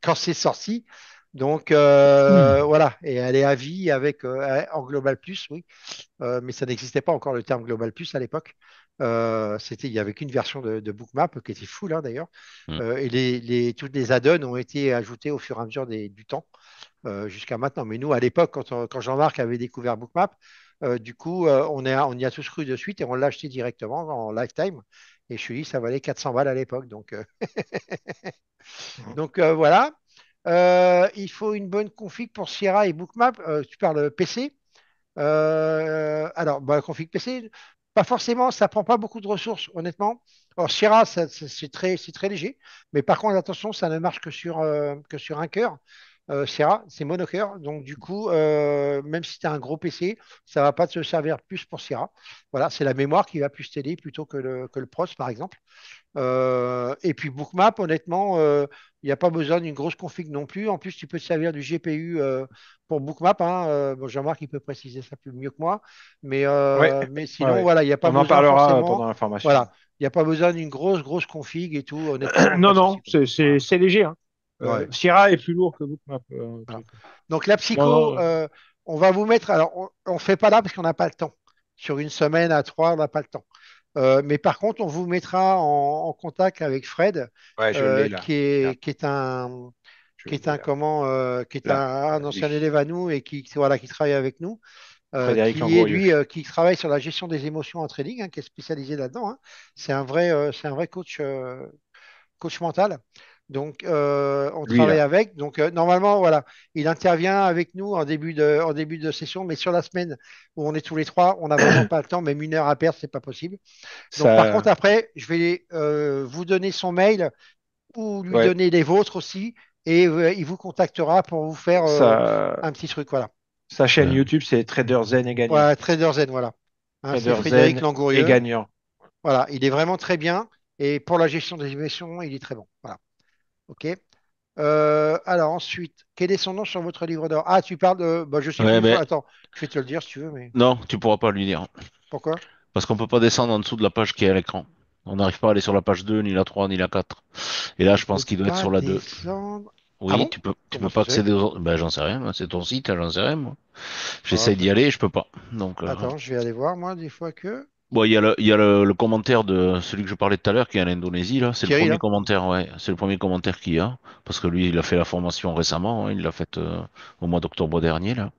quand c'est sorti. Donc, voilà. Et elle est à vie avec, en Global Plus, oui. Mais ça n'existait pas encore le terme Global Plus à l'époque. Il n'y avait qu'une version de Bookmap qui était full hein, d'ailleurs. Mm. Et toutes les add-ons ont été ajoutés au fur et à mesure du temps jusqu'à maintenant. Mais nous, à l'époque, quand Jean-Marc avait découvert Bookmap, du coup, on y a tous cru de suite et on l'a acheté directement en lifetime. Et je te dis, ça valait 400 balles à l'époque. Donc, voilà. Il faut une bonne config pour Sierra et Bookmap. Tu parles PC. Alors, bah, config PC, pas forcément, ça prend pas beaucoup de ressources, honnêtement. Alors, Sierra, c'est très léger, mais par contre, attention, ça ne marche que sur un cœur. Sierra, c'est monocœur, donc du coup, même si tu as un gros PC, ça va pas te servir plus pour Sierra. Voilà, c'est la mémoire qui va plus t'aider plutôt que le pros, par exemple. Et puis Bookmap, honnêtement, il n'y a pas besoin d'une grosse config non plus. En plus, tu peux te servir du GPU pour Bookmap. Hein. Bon, Jean-Marc, il peut préciser ça plus mieux que moi. Ouais, Mais ouais, sinon, ouais. voilà, il n'y a pas On en besoin parlera forcément. pendant la formation. Voilà, il n'y a pas besoin d'une grosse config et tout. Honnêtement, pas Non, de souci, non, quoi. Voilà. c'est léger, hein. Ouais, Sierra est plus lourd que Bookmap. voilà. Donc, la Non, psycho, non. on va vous mettre. Alors, on ne fait pas là parce qu'on n'a pas le temps. Sur une semaine à trois, on n'a pas le temps. Mais par contre, on vous mettra en contact avec Fred, Ouais, je l'ai là. Regarde, je qui est l'ai un là. comment, qui est Là, un ancien lui. élève à nous et voilà, qui travaille avec nous, Frédéric Langourieux. qui travaille sur la gestion des émotions en trading, hein, qui est spécialisé là-dedans. Hein. C'est un vrai coach mental. Donc, on Lui, travaille là. avec. Donc, normalement, voilà, il intervient avec nous en début de session, mais sur la semaine où on est tous les trois, on n'a vraiment pas le temps, même une heure à perdre, c'est pas possible. Donc, par Ça, contre, après, je vais vous donner son mail ou lui ouais, donner les vôtres aussi, et il vous contactera pour vous faire sa, un petit truc. Voilà. sa chaîne Ouais. YouTube, c'est Trader Zen et Gagnant. Voilà, Trader Zen, voilà. Hein, c'est Trader Frédéric Zen et Langourieux. Gagnant. Voilà, il est vraiment très bien. Et pour la gestion des émissions, il est très bon. Voilà. OK. Alors ensuite, quel est son nom sur votre livre d'or? Ah, tu parles de. Bah, je sais Ouais, plus. mais Attends, je vais te le dire si tu veux, mais non, tu pourras pas lui dire. pourquoi? Parce qu'on peut pas descendre en dessous de la page qui est à l'écran. On n'arrive pas à aller sur la page 2, ni la 3, ni la 4. Et là, On je pense peut qu'il doit être pas sur la 2. descendre. Ah Oui, bon? tu Comment peux ça pas se fait? accéder aux... Ben, j'en sais rien, moi, c'est ton site, hein, j'en sais rien, moi. Ah, J'essaye d'y aller, je peux pas. Donc, attends, je vais aller voir, moi, des fois que. bon, il y a le commentaire de celui que je parlais tout à l'heure qui est en Indonésie, là. C'est le Thierry, premier là? commentaire, ouais. C'est le premier commentaire qu'il y a. Parce que lui, il a fait la formation récemment, hein. Il l'a faite au mois d'octobre dernier, là.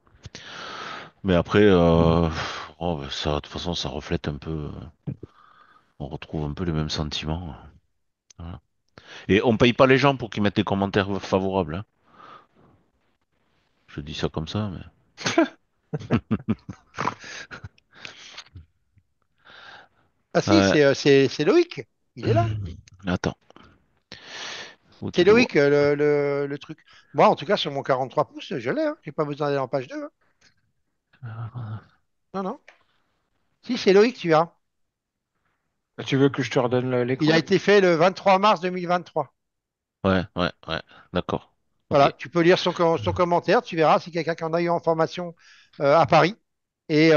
Mais après, oh, ben, ça, de toute façon, ça reflète un peu. On retrouve un peu les mêmes sentiments. Voilà. Et on paye pas les gens pour qu'ils mettent des commentaires favorables, hein. Je dis ça comme ça, mais. Ah si, Ouais. c'est Loïc. Il est là. Attends, où C'est tu le vois? Loïc, le truc. Moi, en tout cas, sur mon 43 pouces, je l'ai, hein. J'ai pas besoin d'aller en page 2, hein. Non, non. Si, c'est Loïc, tu verras. Tu veux que je te redonne Il a l'écran? été fait le 23 mars 2023. Ouais, d'accord. Ok, Voilà, tu peux lire son commentaire, tu verras, c'est quelqu'un qui en a eu en formation à Paris et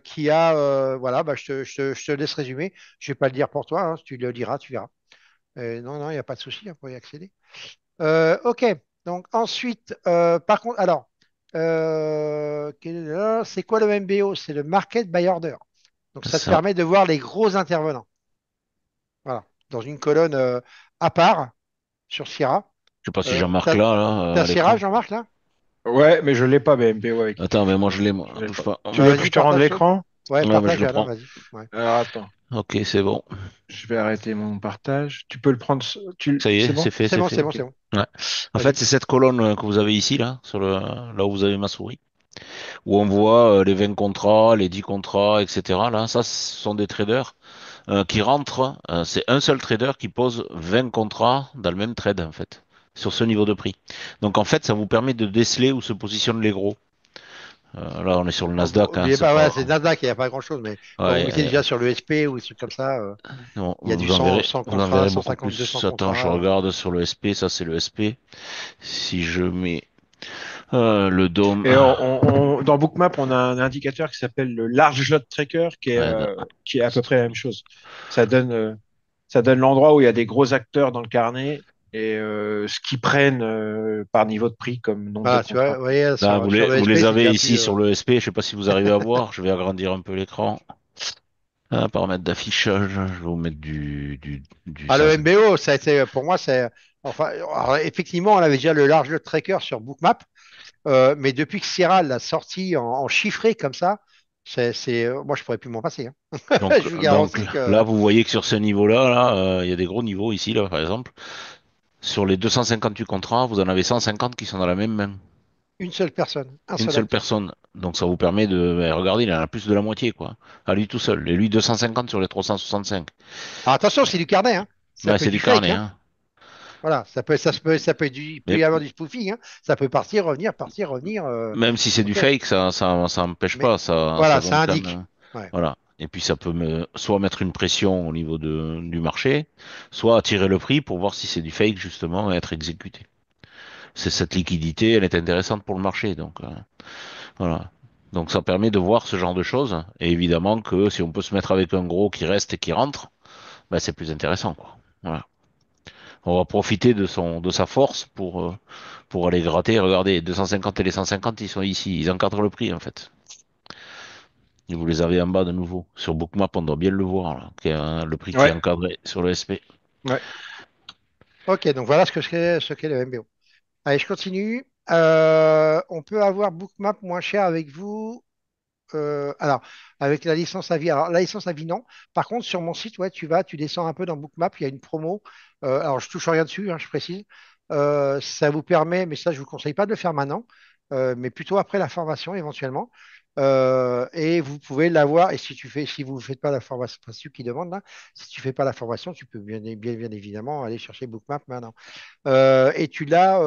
qui a, voilà, bah, je te laisse résumer. Je vais pas le dire pour toi, hein, tu le liras, tu verras. Non, non, il n'y a pas de souci, on peut y accéder. Ok, donc ensuite, par contre, alors, c'est quoi le MBO? C'est le Market by Order. Donc c'est ça te ça. permet de voir les gros intervenants. Voilà, dans une colonne à part sur Sierra. Je sais pas si Jean-Marc T'as, là, là, t'as à Sierra, l'écran. Jean-Marc, là? Ouais, mais je l'ai pas, BMPO avec qui. Attends, mais moi je l'ai, moi. Je l'ai Bouge pas. pas. Tu Bah, veux que vas-y, je te rende partage. l'écran? Ouais, Ouais, bah, je partage, le Alain, prends. vas-y. Ouais. Alors attends, Ok, c'est bon. je vais arrêter mon partage. Tu peux le prendre. Ça y C'est est, bon? c'est fait, C'est c'est bon, fait. c'est bon, Ok. c'est bon. Ouais. En fait, Vas-y. c'est cette colonne que vous avez ici, là, là où vous avez ma souris, où on voit les 20 contrats, les 10 contrats, etc. Là, ça, ce sont des traders qui rentrent. C'est un seul trader qui pose 20 contrats dans le même trade, en fait, sur ce niveau de prix. Donc, en fait, ça vous permet de déceler où se positionnent les gros. Là, on est sur le Bon, Nasdaq, hein, oubliez c'est pas, ouais, pas. c'est Nasdaq, il n'y a pas grand-chose, mais quand vous Ouais, mettez déjà sur le SP ou des trucs comme ça, non, il y a du 100, 100 vous en contrats, verrez cent beaucoup cinquante, 200 plus. Attends, je contrats. regarde sur le SP, ça c'est le SP. Si je mets le DOM, Et dans Bookmap, on a un indicateur qui s'appelle le Large Lot Tracker ouais, qui est à peu près la même chose. Ça donne, euh, ça donne l'endroit où il y a des gros acteurs dans le carnet et ce qu'ils prennent par niveau de prix comme nombre de Voilà, tu vois, contrats. vous voyez, là, sur le vous SP, les c'est avez déjà ici plus. sur le SP. Je sais pas si vous arrivez à voir. Je vais agrandir un peu l'écran. Paramètres d'affichage. Je vais vous mettre du Ah, le 150. MBO, ça a été, pour moi, c'est. Enfin, alors, effectivement, on avait déjà le large load tracker sur Bookmap, mais depuis que Sierra l'a sorti en chiffré comme ça, moi, je pourrais plus m'en passer, hein. Je vous Donc garantis que là, vous voyez que sur ce niveau-là, là, il y a des gros niveaux ici, là, par exemple. Sur les 258 contrats, vous en avez 150 qui sont dans la même main. une seule personne, un Une seul seule acteur. personne. Donc ça vous permet de... ben, regardez, il en a plus de la moitié, quoi. À lui tout seul. Et lui, 250 sur les 365. Alors, attention, c'est du carnet, hein. Ça Ouais, peut être c'est du du fake, carnet, hein. hein. Voilà, il peut Mais y avoir du spoofing, hein. Ça peut partir, revenir, partir, revenir. même si c'est du Ok, fake, ça empêche mais pas. Ça voilà, donne ça quand indique. même... Ouais. Voilà. Et puis ça peut soit mettre une pression au niveau du marché, soit attirer le prix pour voir si c'est du fake, justement, et être exécuté. C'est cette liquidité, elle est intéressante pour le marché. Donc, voilà. Donc ça permet de voir ce genre de choses. Et évidemment que si on peut se mettre avec un gros qui reste et qui rentre, ben, c'est plus intéressant, quoi. Voilà. On va profiter de sa force pour aller gratter. Regardez, 250 et les 150, ils sont ici. Ils encadrent le prix, en fait. Et vous les avez en bas de nouveau. Sur Bookmap, on doit bien le voir, là, le prix qui est Ouais, encadré sur le SP. ouais. Ok, donc voilà ce qu'est le MBO. Allez, je continue. On peut avoir Bookmap moins cher avec vous. Alors, avec la licence à vie. Alors, la licence à vie, non. Par contre, sur mon site, ouais, tu descends un peu dans Bookmap, il y a une promo. Alors, je touche rien dessus, hein, je précise. Ça vous permet, mais ça, je vous conseille pas de le faire maintenant, mais plutôt après la formation éventuellement. Et vous pouvez l'avoir. Et si vous ne faites pas la formation, enfin, ceux qui demandent là, si tu fais pas la formation, tu peux bien évidemment aller chercher Bookmap maintenant. Et tu l'as,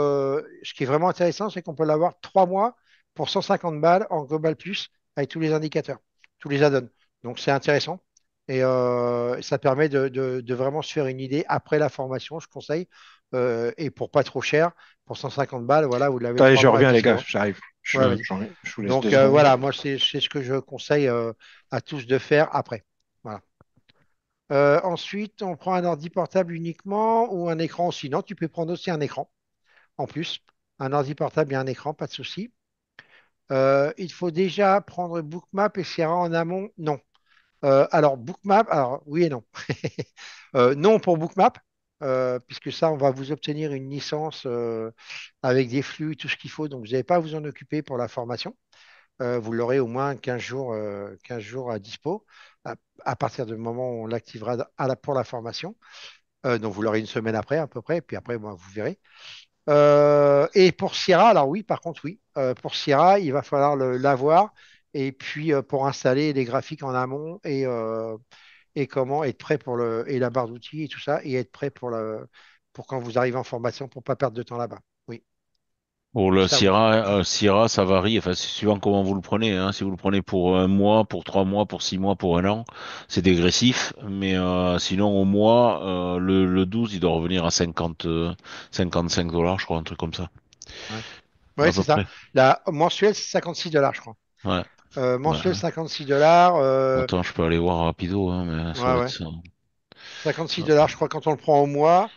ce qui est vraiment intéressant, c'est qu'on peut l'avoir 3 mois pour 150 balles en Global Plus avec tous les indicateurs, tous les add-ons. Donc c'est intéressant. Et ça permet de vraiment se faire une idée après la formation, je conseille. Et pour pas trop cher, pour 150 balles, voilà, vous l'avez Attendez, trois je mois à reviens, les 10 gars, euros. j'arrive. Ouais, vas-y. Je vous laisse deux Donc secondes. voilà, moi c'est ce que je conseille à tous de faire après. Voilà. Ensuite, on prend un ordi portable uniquement ou un écran aussi. Non, tu peux prendre aussi un écran. en plus. Un ordi portable et un écran, pas de souci. Il faut déjà prendre Bookmap et Sierra en amont? Non. Alors, Bookmap, alors oui et non. Non pour Bookmap, puisque ça, on va vous obtenir une licence avec des flux, tout ce qu'il faut, donc vous n'avez pas à vous en occuper pour la formation. Vous l'aurez au moins 15 jours, 15 jours à dispo, à, à partir du moment où on l'activera pour la formation. Donc vous l'aurez une semaine après à peu près, puis après, bon, vous verrez. Et pour Sierra, alors oui, par contre, oui. Pour Sierra, il va falloir l'avoir. Et puis pour installer les graphiques en amont et comment être prêt pour et la barre d'outils et tout ça, et être prêt pour quand vous arrivez en formation pour pas perdre de temps là-bas. Oui, Pour donc le ça oui. Sierra, ça varie. Enfin, c'est suivant comment vous le prenez. Hein. Si vous le prenez pour un mois, pour 3 mois, pour 6 mois, pour un an, c'est dégressif. Mais sinon, au mois, le 12, il doit revenir à 55 $, je crois, un truc comme ça. Ouais, À ouais, peu c'est ça. près. La mensuelle, c'est 56 $ je crois. Ouais. Mensuel, Bah, 56 $. attends, je peux aller voir rapido, hein, mais ça Ouais, va être ouais. ça. 56 $, je crois, quand on le prend au mois.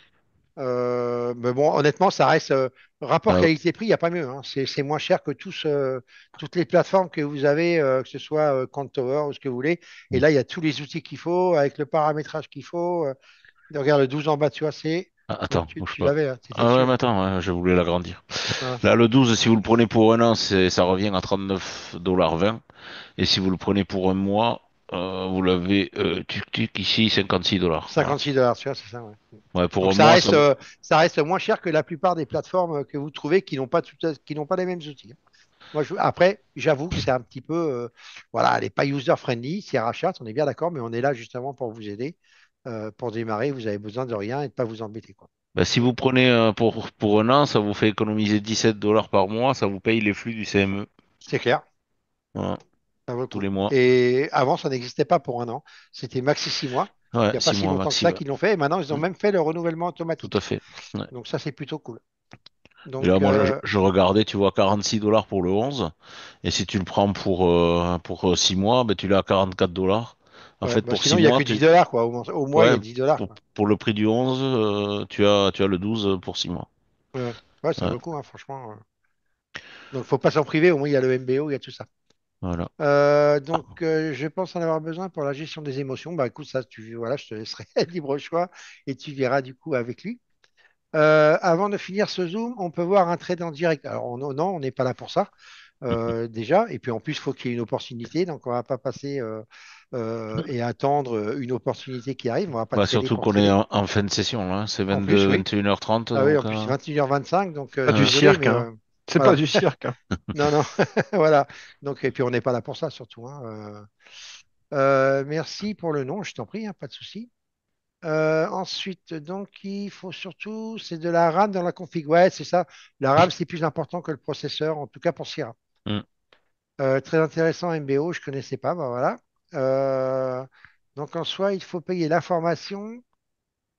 Mais bon, honnêtement, ça reste rapport Ah, qualité-prix, il n'y a pas mieux, hein. C'est moins cher que toutes les plateformes que vous avez, que ce soit Tower ou ce que vous voulez. Et là, il y a tous les outils qu'il faut, avec le paramétrage qu'il faut. Regarde le 12 en bas, tu vois, c'est. Non, attends, bouge tu pas. l'avais, hein, c'était Ah ouais, dessus, mais hein. attends, ouais, je voulais l'agrandir. Voilà. Là, le 12, si vous le prenez pour un an, ça revient à 39,20 $. Et si vous le prenez pour un mois, vous l'avez, ici, 56 $. Voilà. 56 $, tu vois, c'est ça, ouais. Ouais, pour Donc un mois, ça vous... ça reste moins cher que la plupart des plateformes que vous trouvez qui n'ont pas les mêmes outils, hein. Moi, après, j'avoue que c'est un petit peu, voilà, elle n'est pas user-friendly, c'est rachat, on est bien d'accord, mais on est là justement pour vous aider. Pour démarrer, vous avez besoin de rien et de pas vous embêter, quoi. Bah, si Mm. vous prenez pour un an, ça vous fait économiser 17 $ par mois, ça vous paye les flux du CME. C'est clair, Voilà, ça vaut le tous coup. les mois. Et avant, ça n'existait pas pour un an. C'était maxi 6 mois. Ouais, Il n'y a pas six si mois longtemps que maxi. ça Ouais. qu'ils l'ont fait. Et maintenant, ils ont Mm, même fait le renouvellement tout à automatique. fait. Ouais. Donc ça, c'est plutôt cool. Et là, Donc, moi, je regardais, tu vois, 46 $ pour le 11. Et si tu le prends pour 6 mois, ben, tu l'as à 44 $. En ouais, fait, bah, pour 6 sinon, il n'y a mois, que 10 $ quoi. Au mois, il y ouais, a 10 $, quoi. pour le prix du 11, tu as le 12 pour 6 mois. Ouais, ouais, ça vaut Ouais, le coup, hein, franchement. Donc, faut pas s'en priver. Au moins, il y a le MBO, il y a tout ça. voilà. Je pense en avoir besoin pour la gestion des émotions. Bah écoute, ça, voilà, je te laisserai libre choix et tu verras du coup avec lui. Avant de finir ce Zoom, on peut voir un trade en direct. Alors non, on n'est pas là pour ça déjà. Et puis en plus, il faut qu'il y ait une opportunité. Donc on va pas passer et attendre une opportunité qui arrive. On va pas Bah, trader surtout pour qu'on est trader. en fin de session, là. C'est En plus, 22, oui. 21h30, Ah oui, en donc... plus 21h25. Donc Pas du désolé, cirque, mais hein. C'est pas voilà. du cirque, hein. Non, non, voilà. Donc et puis on n'est pas là pour ça surtout, hein. Merci pour le nom, je t'en prie, hein, pas de souci. Ensuite, donc, il faut surtout, c'est de la RAM dans la config. Ouais, c'est ça. La RAM, c'est plus important que le processeur, en tout cas pour Sierra. hmm. Très intéressant, MBO, je ne connaissais pas. Bah, voilà. Euh, donc, en soi, il faut payer la formation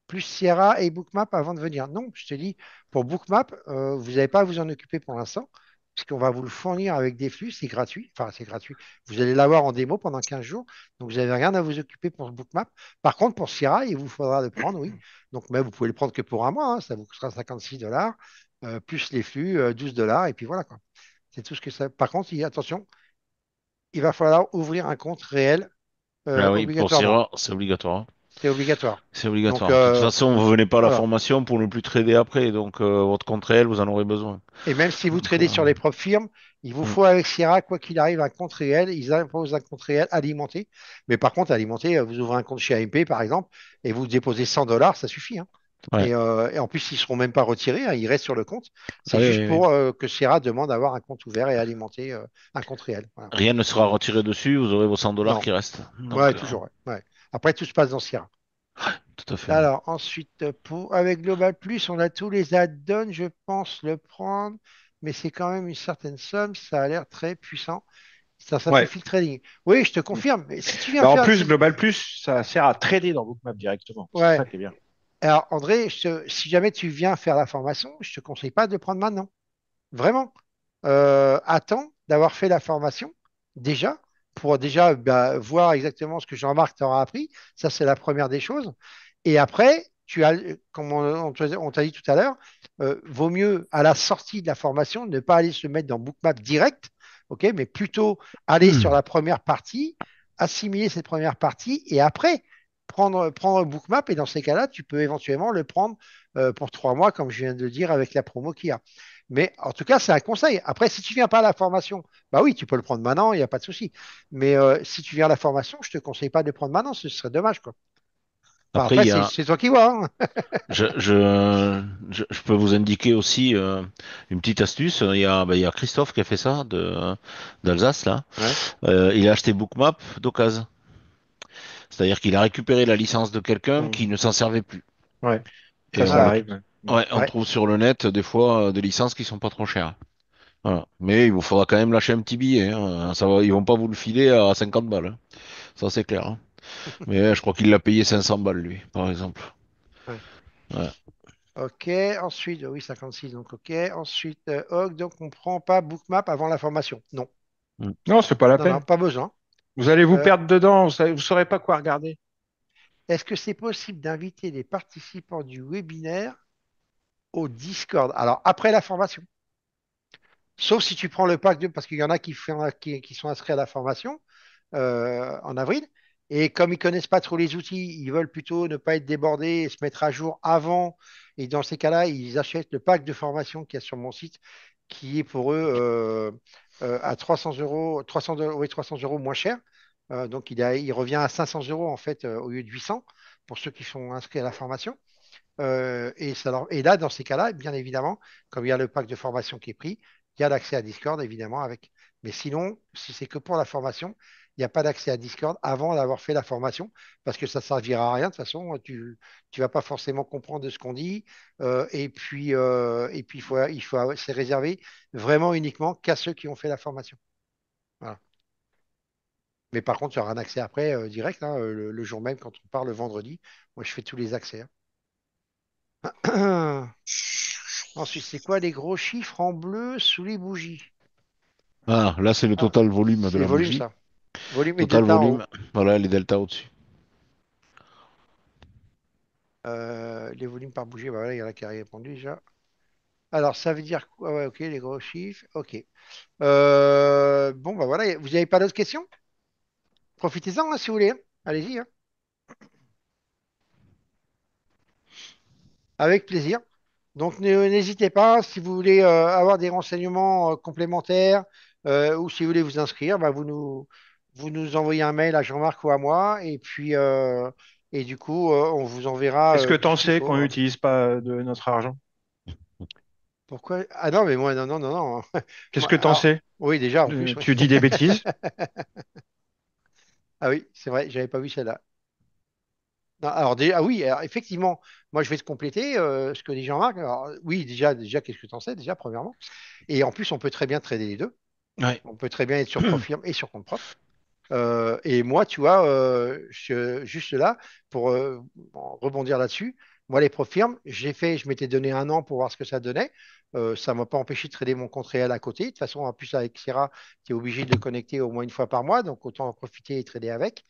plus Sierra et Bookmap avant de venir. Non, je te dis, pour Bookmap, vous n'avez pas à vous en occuper pour l'instant, puisqu'on va vous le fournir avec des flux, c'est gratuit. Enfin, c'est gratuit. Vous allez l'avoir en démo pendant 15 jours, donc vous n'avez rien à vous occuper pour Bookmap. Par contre, pour Sierra, il vous faudra le prendre, oui. Donc, mais vous pouvez le prendre que pour un mois, hein, ça vous coûtera 56 $, plus les flux, 12 $, et puis voilà, quoi. C'est tout ce que ça. Par contre, attention, il va falloir ouvrir un compte réel Ah oui, pour obligatoirement. Sierra, c'est obligatoire. C'est obligatoire. C'est Donc, obligatoire. De toute façon, vous venez pas à la voilà. formation pour ne plus trader après, donc votre compte réel, vous en aurez besoin. Et même si vous Donc, tradez sur les propres firmes, il vous hmm. faut avec Sierra, quoi qu'il arrive, un compte réel. Ils imposent un compte réel alimenté. Mais par contre, alimenté, vous ouvrez un compte chez AMP, par exemple, et vous déposez 100 $, ça suffit, hein. Ouais. Et en plus, ils ne seront même pas retirés, hein, ils restent sur le compte. Ah C'est oui, juste oui, oui. pour que Sierra demande d'avoir un compte ouvert et alimenté, un compte réel. Voilà. Rien ne sera retiré dessus, vous aurez vos 100 $ Non, qui restent. ouais, Donc, toujours. Ouais, ouais. Après, tout se passe dans Sierra. tout à fait. Ouais. Alors, ensuite, avec Global Plus, on a tous les add-ons, je pense le prendre, mais c'est quand même une certaine somme, ça a l'air très puissant. Ça Ouais. simplifie le trading. Oui, je te confirme. Mais si tu viens Bah, en faire. plus, Global Plus, ça sert à trader dans Bookmap directement. C'est Ouais. ça qui est bien. Alors, André, si jamais tu viens faire la formation, je te conseille pas de le prendre maintenant. Vraiment. Attends d'avoir fait la formation, déjà, pour déjà bah, voir exactement ce que Jean-Marc t'aura appris. Ça, c'est la première des choses. Et après, comme on t'a dit tout à l'heure, vaut mieux à la sortie de la formation ne pas aller se mettre dans Bookmap direct, ok, mais plutôt aller sur la première partie, assimiler cette première partie et après prendre Bookmap. Et dans ces cas-là, tu peux éventuellement le prendre pour 3 mois, comme je viens de le dire, avec la promo qu'il y a. Mais en tout cas, c'est un conseil. Après, si tu viens pas à la formation, bah oui, tu peux le prendre maintenant, il n'y a pas de souci. Mais si tu viens à la formation, je te conseille pas de le prendre maintenant, ce serait dommage, quoi. Enfin, Après, après, il y c'est a, c'est toi qui vois, hein. je peux vous indiquer aussi une petite astuce. Il y a Christophe qui a fait ça d'Alsace là. Ouais. Il a acheté Bookmap d'occasion. C'est-à-dire qu'il a récupéré la licence de quelqu'un qui Mm. ne s'en servait plus. Ouais, Et ça Ah ouais. arrive. Mm. ouais, on Ouais. trouve sur le net des fois des licences qui sont pas trop chères. Voilà. Mais il vous faudra quand même lâcher un petit billet, hein. Ça va, ils vont pas vous le filer à 50 balles, hein. Ça c'est clair, hein. Mais je crois qu'il l'a payé 500 balles lui, par exemple. Ouais. Ouais. Ok. Ensuite, oui, 56, donc ok. Ensuite, Hog, donc on prend pas Bookmap avant la formation. Non. Mm. Non, c'est pas la Non, non, peine. pas besoin. Vous allez vous Euh, perdre dedans, vous saurez pas quoi regarder. est-ce que c'est possible d'inviter les participants du webinaire au Discord? Alors, après la formation. Sauf si tu prends le pack de, parce qu'il y en a qui sont inscrits à la formation en avril. Et comme ils connaissent pas trop les outils, ils veulent plutôt ne pas être débordés et se mettre à jour avant. Et dans ces cas-là, ils achètent le pack de formation qu'il y a sur mon site, qui est pour eux à 300 euros, 300, oui, 300 euros moins cher. Donc il revient à 500 euros en fait au lieu de 800 pour ceux qui sont inscrits à la formation. Et là, dans ces cas-là, bien évidemment, comme il y a le pack de formation qui est pris, il y a l'accès à Discord, évidemment, avec. Mais sinon, si c'est que pour la formation, il n'y a pas d'accès à Discord avant d'avoir fait la formation, parce que ça ne servira à rien. De toute façon, tu ne vas pas forcément comprendre de ce qu'on dit. Et puis c'est réservé vraiment uniquement qu'à ceux qui ont fait la formation. Voilà. Mais par contre, il y aura un accès après direct, hein, le jour même, quand on part le vendredi. Moi, je fais tous les accès, hein. Ensuite, c'est quoi les gros chiffres en bleu sous les bougies? Ah, là c'est le Ah, total volume de c'est la volume bougie. ça. Volume et Total delta en haut. volume, voilà les deltas au-dessus. Les volumes par bougie, bah voilà, il y en a qui a répondu déjà. Alors, ça veut dire quoi? Ouais, ok, les gros chiffres. Ok. Bon, bah voilà, vous n'avez pas d'autres questions? Profitez-en hein, si vous voulez, hein. Allez-y, hein. Avec plaisir. Donc, n'hésitez pas, si vous voulez avoir des renseignements complémentaires ou si vous voulez vous inscrire, bah, vous nous envoyez un mail à Jean-Marc ou à moi et du coup, on vous enverra Est-ce que tout t'en ce qu'il sais qu'on faut, hein. n'utilise pas de notre argent? Pourquoi? Ah non, mais moi, non, non, non, non. Qu'est-ce Moi, que t'en alors, sais? oui, déjà, en plus, oui. Tu dis des bêtises? Ah oui, c'est vrai, j'avais pas vu celle-là. Non, alors, déjà, ah oui, alors, effectivement, moi, je vais te compléter ce que dit Jean-Marc. Alors, oui, déjà, qu'est-ce que tu en sais, déjà, premièrement? Et en plus, on peut très bien trader les deux. Ouais. On peut très bien être sur Profirm et sur compte propre. Et moi, tu vois, juste là, pour rebondir là-dessus, moi, les Profirm, je m'étais donné un an pour voir ce que ça donnait. Ça ne m'a pas empêché de trader mon compte réel à côté. De toute façon, en plus, avec Sierra, tu es obligé de le connecter au moins une fois par mois, donc autant en profiter et trader avec.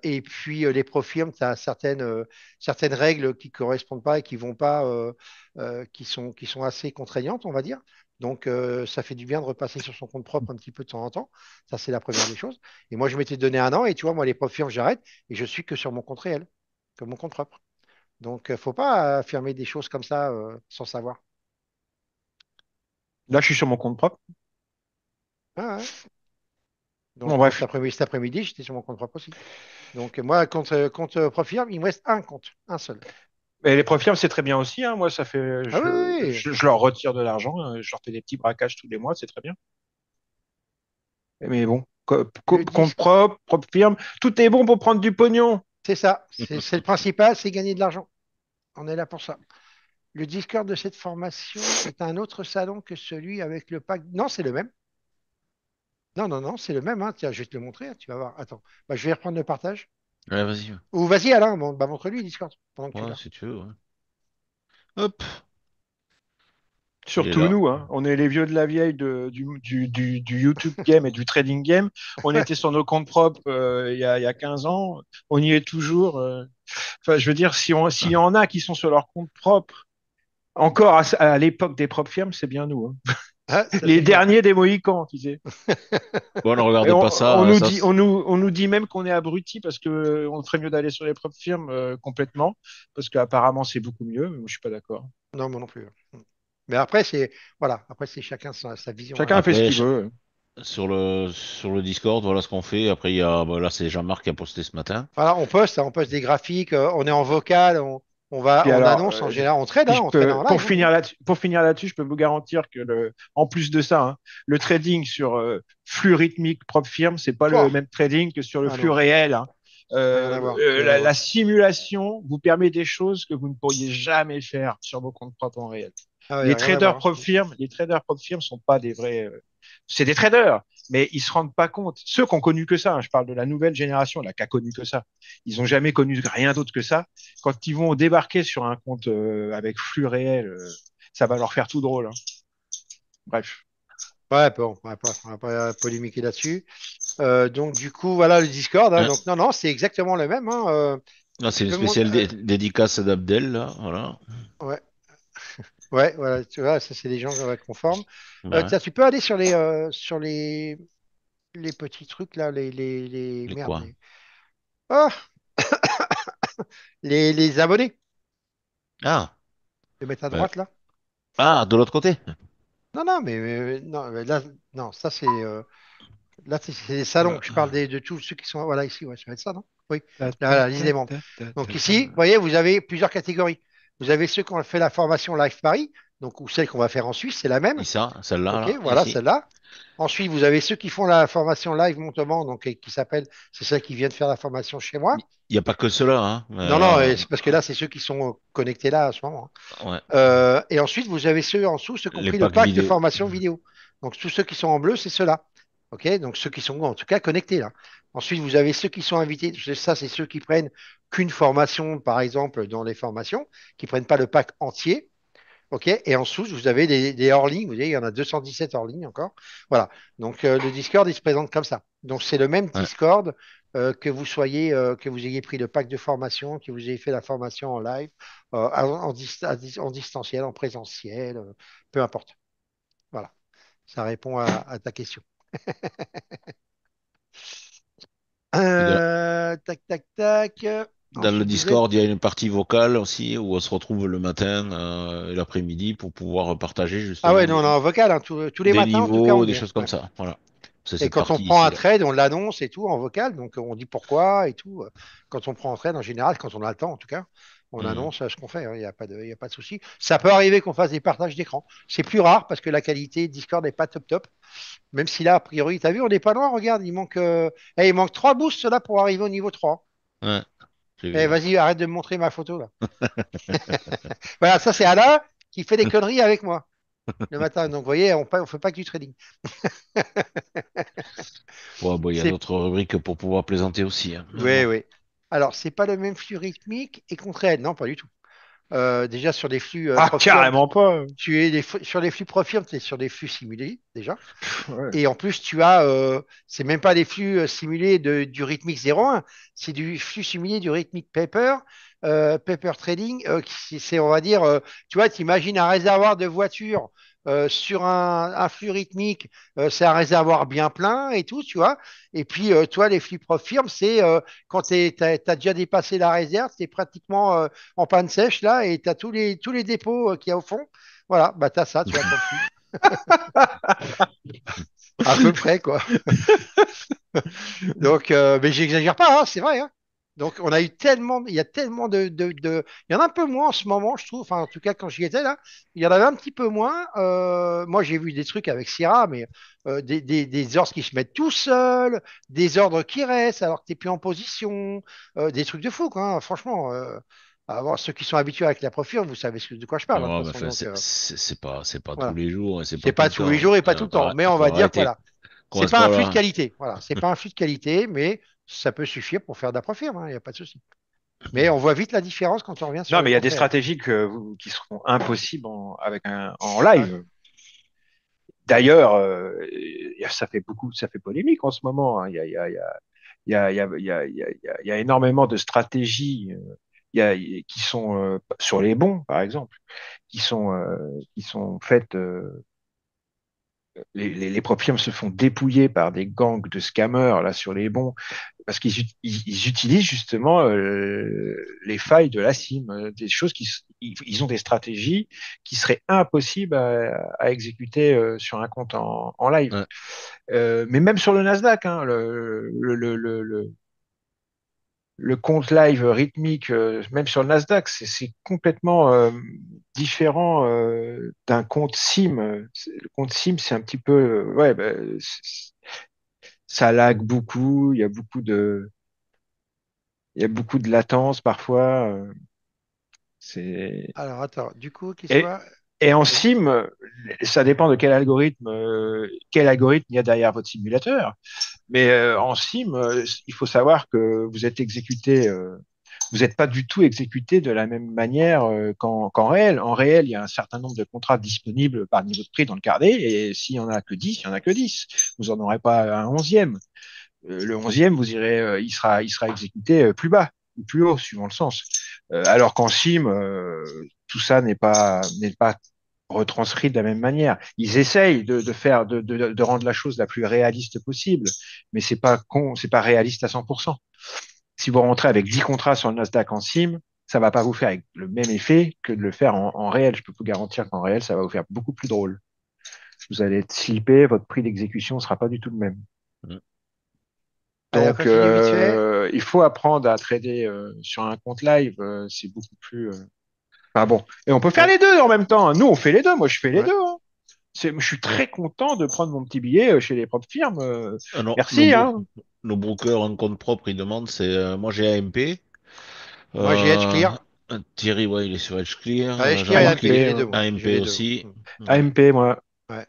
Et puis, les Profirm, tu as certaines règles qui ne correspondent pas et qui vont pas, qui sont assez contraignantes, on va dire. Donc, ça fait du bien de repasser sur son compte propre un petit peu de temps en temps. Ça, c'est la première des choses. Et moi, je m'étais donné un an et tu vois, moi, les profs firmes, j'arrête et je suis que sur mon compte réel, que mon compte propre. Donc, faut pas affirmer des choses comme ça sans savoir. Là, je suis sur mon compte propre. Ah, ouais. Bon, Donc, moi, cet bref. après-midi, cet après-midi, j'étais sur mon compte propre aussi. Donc, moi, compte prof firme, il me reste un compte, un seul. Et les profils, c'est très bien aussi, hein. Moi, ça fait, Ah oui, oui, oui. je leur retire de l'argent, hein. Je leur fais des petits braquages tous les mois, c'est très bien. Mais bon, Le compte disque, propre, propre firme, tout est bon pour prendre du pognon. c'est ça. C'est le principal, c'est gagner de l'argent. On est là pour ça. Le Discord de cette formation est un autre salon que celui avec le pack. Non, c'est le même. Non, non, non, c'est le même, hein. Tiens, je vais te le montrer, hein, tu vas voir. Attends, bah, je vais reprendre le partage. Ouais, vas-y. Ou vas-y, Alain, bon, bah, montre-lui Discord pendant que tu Ouais, l'as. si tu veux, ouais. Hop, il est Surtout là. nous, hein. On est les vieux de la vieille du YouTube game et du trading game. On était sur nos comptes propres il y a 15 ans. On y est toujours. Enfin, je veux dire, s'il y en a qui sont sur leur compte propre, encore à l'époque des propres firmes, c'est bien nous, hein. Ah, ça Les c'est clair. derniers des Mohicans, tu sais. Bon, ne Et regardez pas ça, on nous dit même qu'on est abrutis parce que on ferait mieux d'aller sur les propres firmes complètement, parce qu'apparemment c'est beaucoup mieux. Mais moi, je suis pas d'accord. Non, moi non plus. Mais après, c'est voilà, après c'est chacun sa vision, hein. Chacun fait ce après, qu'il veut. sur le Discord, voilà ce qu'on fait. Après, là, c'est Jean-Marc qui a posté ce matin. Voilà, on poste des graphiques, on est en vocal, Puis on alors, annonce en général, si je on trade peux, en live, hein. pour finir là-dessus, je peux vous garantir que en plus de ça, hein, le trading sur flux rythmique propre firme, c'est pas le Pouah. même trading que sur le Ah flux non, réel, hein. rien à voir, rien à La voir. simulation vous permet des choses que vous ne pourriez jamais faire sur vos comptes propres en réel. Ah ouais, rien à voir, hein. Les traders propre firme sont pas des vrais, c'est des traders, mais ils se rendent pas compte. Ceux qui ont connu que ça, hein, je parle de la nouvelle génération, là, qui a connu que ça. Ils ont jamais connu rien d'autre que ça. Quand ils vont débarquer sur un compte avec flux réel, ça va leur faire tout drôle, hein. Bref. Ouais, bon, on va pas polémiquer là-dessus. Donc du coup, voilà le Discord, hein. Hein. Donc non, non, c'est exactement le même, hein. Là, c'est Tu une peux spéciale dédicace d'Abdel, là, voilà. ouais, ouais, voilà, tu vois, ça c'est des gens conformes. Ben, Tiens, tu peux aller sur les petits trucs là, les merde, quoi? ah, les abonnés, Ah, les mettre à ben, droite là. de l'autre côté. Non, non, non, mais là, non, ça c'est là c'est les salons. Je parle de tous ceux qui sont voilà ici, ouais, ça va être ça, non? Oui, Ta, ta, là, la liste ta, des membres. ta, ta, Donc ta, ici, vous ta. voyez, vous avez plusieurs catégories. Vous avez ceux qui ont fait la formation Live Paris, donc ou celle qu'on va faire en Suisse, c'est la même. Ici, celle-là, Ok, là, voilà, ici. celle-là. Ensuite, vous avez ceux qui font la formation live Montauban, donc qui s'appelle, c'est celle qui vient de faire la formation chez moi. Il n'y a pas que cela, hein. Non, non, c'est parce que là, c'est ceux qui sont connectés là à ce moment, Ouais. hein. Et ensuite, vous avez ceux en dessous, ceux qui ont Les pris le packs pack de vidéo. formation vidéo. Donc, tous ceux qui sont en bleu, c'est ceux-là. OK? Donc, ceux qui sont en tout cas connectés là. Ensuite, vous avez ceux qui sont invités. Ça, c'est ceux qui prennent qu'une formation, par exemple, dans les formations, qui prennent pas le pack entier. OK? Et en dessous, vous avez des hors-lignes. Vous voyez, il y en a 217 hors-lignes encore. Voilà. Donc, le Discord, il se présente comme ça. Donc, c'est le même Ouais. Discord que vous ayez pris le pack de formation, que vous ayez fait la formation en live, en distanciel, en présentiel, peu importe. Voilà. Ça répond à ta question. Puis Tac, tac, tac. dans le Ensuite, vous êtes. Discord, il y a une partie vocale aussi où on se retrouve le matin et l'après-midi pour pouvoir partager Ah justement ouais, non, on est en vocal, hein, tous les des matins, en tout cas, on niveaux, y des est. choses comme Ouais. ça. Voilà. C'est Et cette quand on partie prend un ici, là. trade, on l'annonce et tout en vocal. Donc, on dit pourquoi et tout. Quand on prend un trade, en général, quand on a le temps, en tout cas, on Mhm. annonce ce qu'on fait, hein. Il y a pas de souci. Ça peut arriver qu'on fasse des partages d'écran. C'est plus rare parce que la qualité Discord n'est pas top top. Même si là, a priori, tu as vu, on n'est pas loin. Regarde, il manque 3 boosts là pour arriver au niveau 3. Ouais, j'ai Eh, vu. vas-y, arrête de me montrer ma photo là. Voilà, ça c'est Alain qui fait des conneries avec moi le matin. Donc, vous voyez, on fait pas que du trading. Ouais, bon, il y a C'est d'autres rubriques pour pouvoir plaisanter aussi, hein. Mais Oui, bon. oui. Alors, c'est pas le même flux rythmique et contraire. Non, pas du tout. Déjà, sur des flux Ah, Profirm, carrément pas. sur les flux Profirm, tu es sur des flux simulés, déjà. Ouais. Et en plus, c'est même pas des flux simulés du rythmique 01, c'est du flux simulé du rythmique Paper, Paper Trading, c'est, on va dire, tu vois, tu imagines un réservoir de voiture sur un flux rythmique, c'est un réservoir bien plein et tout, tu vois. Et puis, toi, les flux Profirm, c'est quand tu as déjà dépassé la réserve, tu es pratiquement en panne sèche là, et tu as tous les dépôts qu'il y a au fond. Voilà, bah, tu as ça, tu vois, comme flux. À peu près, quoi. Donc, mais j'exagère pas, hein, c'est vrai, hein. Donc, il y a tellement il y en a un peu moins en ce moment, je trouve. Enfin, en tout cas, quand j'y étais là, il y en avait un petit peu moins. Moi, j'ai vu des trucs avec Sierra, mais des ordres qui se mettent tout seuls, des ordres qui restent alors que tu n'es plus en position, des trucs de fou, quoi, hein, franchement. Ceux qui sont habitués avec la profil, vous savez de quoi je Ouais, parle, hein, de toute mais façon. enfin, Donc, c'est pas tous voilà. les jours et c'est C'est pas tout pas le tous les temps. jours et pas tout le temps, mais on Faut va dire que arrêter. voilà. C'est Commence pas un pas flux de là. qualité. Voilà, c'est pas un flux de qualité, mais ça peut suffire pour faire de la profirme, hein, il n'y a pas de souci. Mais on voit vite la différence quand on revient sur Non, le mais il y a compte des réel. stratégies qui seront impossibles en Ouais. live. D'ailleurs, ça fait polémique en ce moment, hein. Il y a énormément de stratégies qui sont sur les bons, par exemple, qui sont faites. Les prop firmes se font dépouiller par des gangs de scammers là sur les bons parce ils utilisent justement les failles de la SIM, des choses ils ont des stratégies qui seraient impossibles à exécuter sur un compte en live. Ouais. Mais même sur le Nasdaq, hein, le compte live rythmique, même sur le Nasdaq, c'est complètement différent d'un compte SIM. Le compte SIM, c'est un petit peu, ouais, bah, ça lag beaucoup. Il y a beaucoup de latence parfois. C'est Alors, attends, du coup, qu'il et, soit. et en Vas-y. SIM, ça dépend de quel algorithme il y a derrière votre simulateur. Mais en sim, il faut savoir que vous n'êtes pas du tout exécuté de la même manière qu'en réel. En réel, il y a un certain nombre de contrats disponibles par niveau de prix dans le carnet, et s'il y en a que 10, il y en a que 10. Vous n'en aurez pas un onzième. Le onzième, il sera exécuté plus bas ou plus haut, suivant le sens. Alors qu'en sim, tout ça n'est pas retranscrit de la même manière. Ils essayent de rendre la chose la plus réaliste possible, mais c'est pas réaliste à 100%. Si vous rentrez avec 10 contrats sur le Nasdaq en sim, ça va pas vous faire avec le même effet que de le faire en réel. Je peux vous garantir qu'en réel, ça va vous faire beaucoup plus drôle. Vous allez être slippé, votre prix d'exécution sera pas du tout le même. Mm. Allez, on Donc, continue vite fait. il faut apprendre à trader sur un compte live. C'est beaucoup plus. Enfin bon, et on peut faire Ouais, les deux en même temps, hein. Nous, on fait les deux. Moi, je fais les ouais. deux, hein. Je suis très content de prendre mon petit billet chez les propres firmes. Ah non, Merci, hein. nos brokers en compte propre, ils demandent, c'est moi j'ai AMP, Moi, j'ai Edge euh, Clear. Thierry, ouais, il est sur EdgeClear, Ah, Edge Clear et AMP, AMP, j'ai les deux, moi. J'ai AMP les deux, moi. aussi. Mm. Ouais. AMP, moi. Ouais,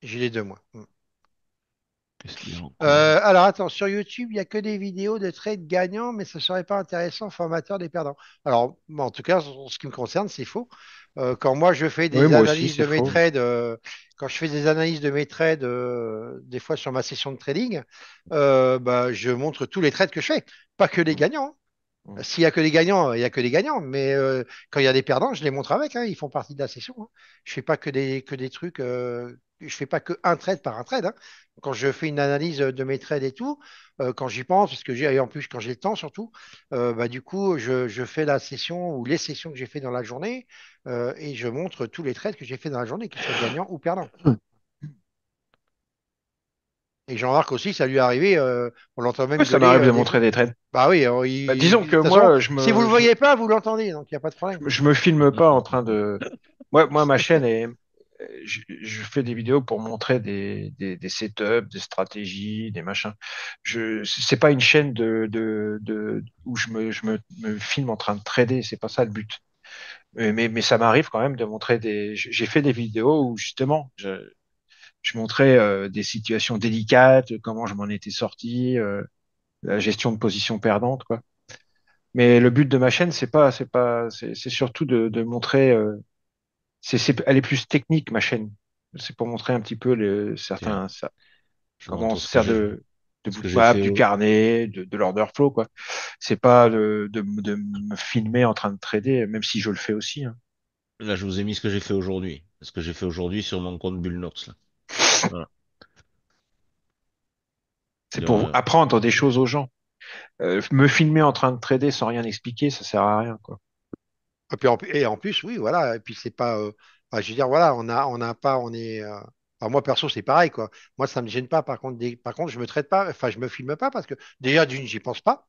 j'ai les deux, moi. Qu'est-ce qu'il y a encore? Alors attends, sur YouTube, il n'y a que des vidéos de trades gagnants, mais ce serait pas intéressant, formateur des perdants. Alors, moi, en tout cas, en ce qui me concerne, c'est faux. Quand moi je fais Oui, des moi aussi, analyses c'est de mes faux. trades, quand je fais des analyses de mes trades, des fois sur ma session de trading, bah, je montre tous les trades que je fais, pas que les gagnants, hein. S'il y a que des gagnants, il y a que des gagnants, mais quand il y a des perdants, je les montre avec, hein, ils font partie de la session, hein. Je fais pas que des trucs, je fais pas que un trade par un trade, hein. Quand je fais une analyse de mes trades et tout, quand j'y pense, parce que j'ai, et en plus quand j'ai le temps surtout, bah, du coup, je fais la session ou les sessions que j'ai fait dans la journée et je montre tous les trades que j'ai fait dans la journée, qu'ils soient gagnants ou perdants. Et Jean-Marc aussi, ça lui est arrivé, on l'entend Oui, même ça gueuler m'arrive de des fois. montrer des trades. Bah oui, Bah, disons de que toute façon, moi, si vous le voyez pas, vous l'entendez, donc il n'y a pas de problème. je me filme pas en train de. Moi, ma chaîne est. Je fais des vidéos pour montrer des setups, des stratégies, des machins. C'est pas une chaîne où me filme en train de trader. C'est pas ça le but. Mais ça m'arrive quand même de montrer j'ai fait des vidéos où justement, je montrais des situations délicates, comment je m'en étais sorti, la gestion de position perdante, quoi. Mais le but de ma chaîne, c'est surtout de montrer. Elle est plus technique, ma chaîne. C'est pour montrer un petit peu Tiens, je comment on montre se sert de ce que j'ai bootmap, fait. du carnet, de l'order flow, quoi. C'est pas de me filmer en train de trader, même si je le fais aussi, hein. Là, je vous ai mis ce que j'ai fait aujourd'hui. Ce que j'ai fait aujourd'hui sur mon compte Bullnox, là. Voilà. C'est pour Euh, apprendre des choses aux gens. Me filmer en train de trader sans rien expliquer, ça sert à rien, quoi. Et en plus, oui, voilà. Et puis c'est pas, enfin, je veux dire, voilà, on n'a pas, on est. Enfin, moi perso, c'est pareil, quoi. Moi, ça me gêne pas. Par contre, je me traite pas. Enfin, je me filme pas parce que déjà d'une, j'y pense pas.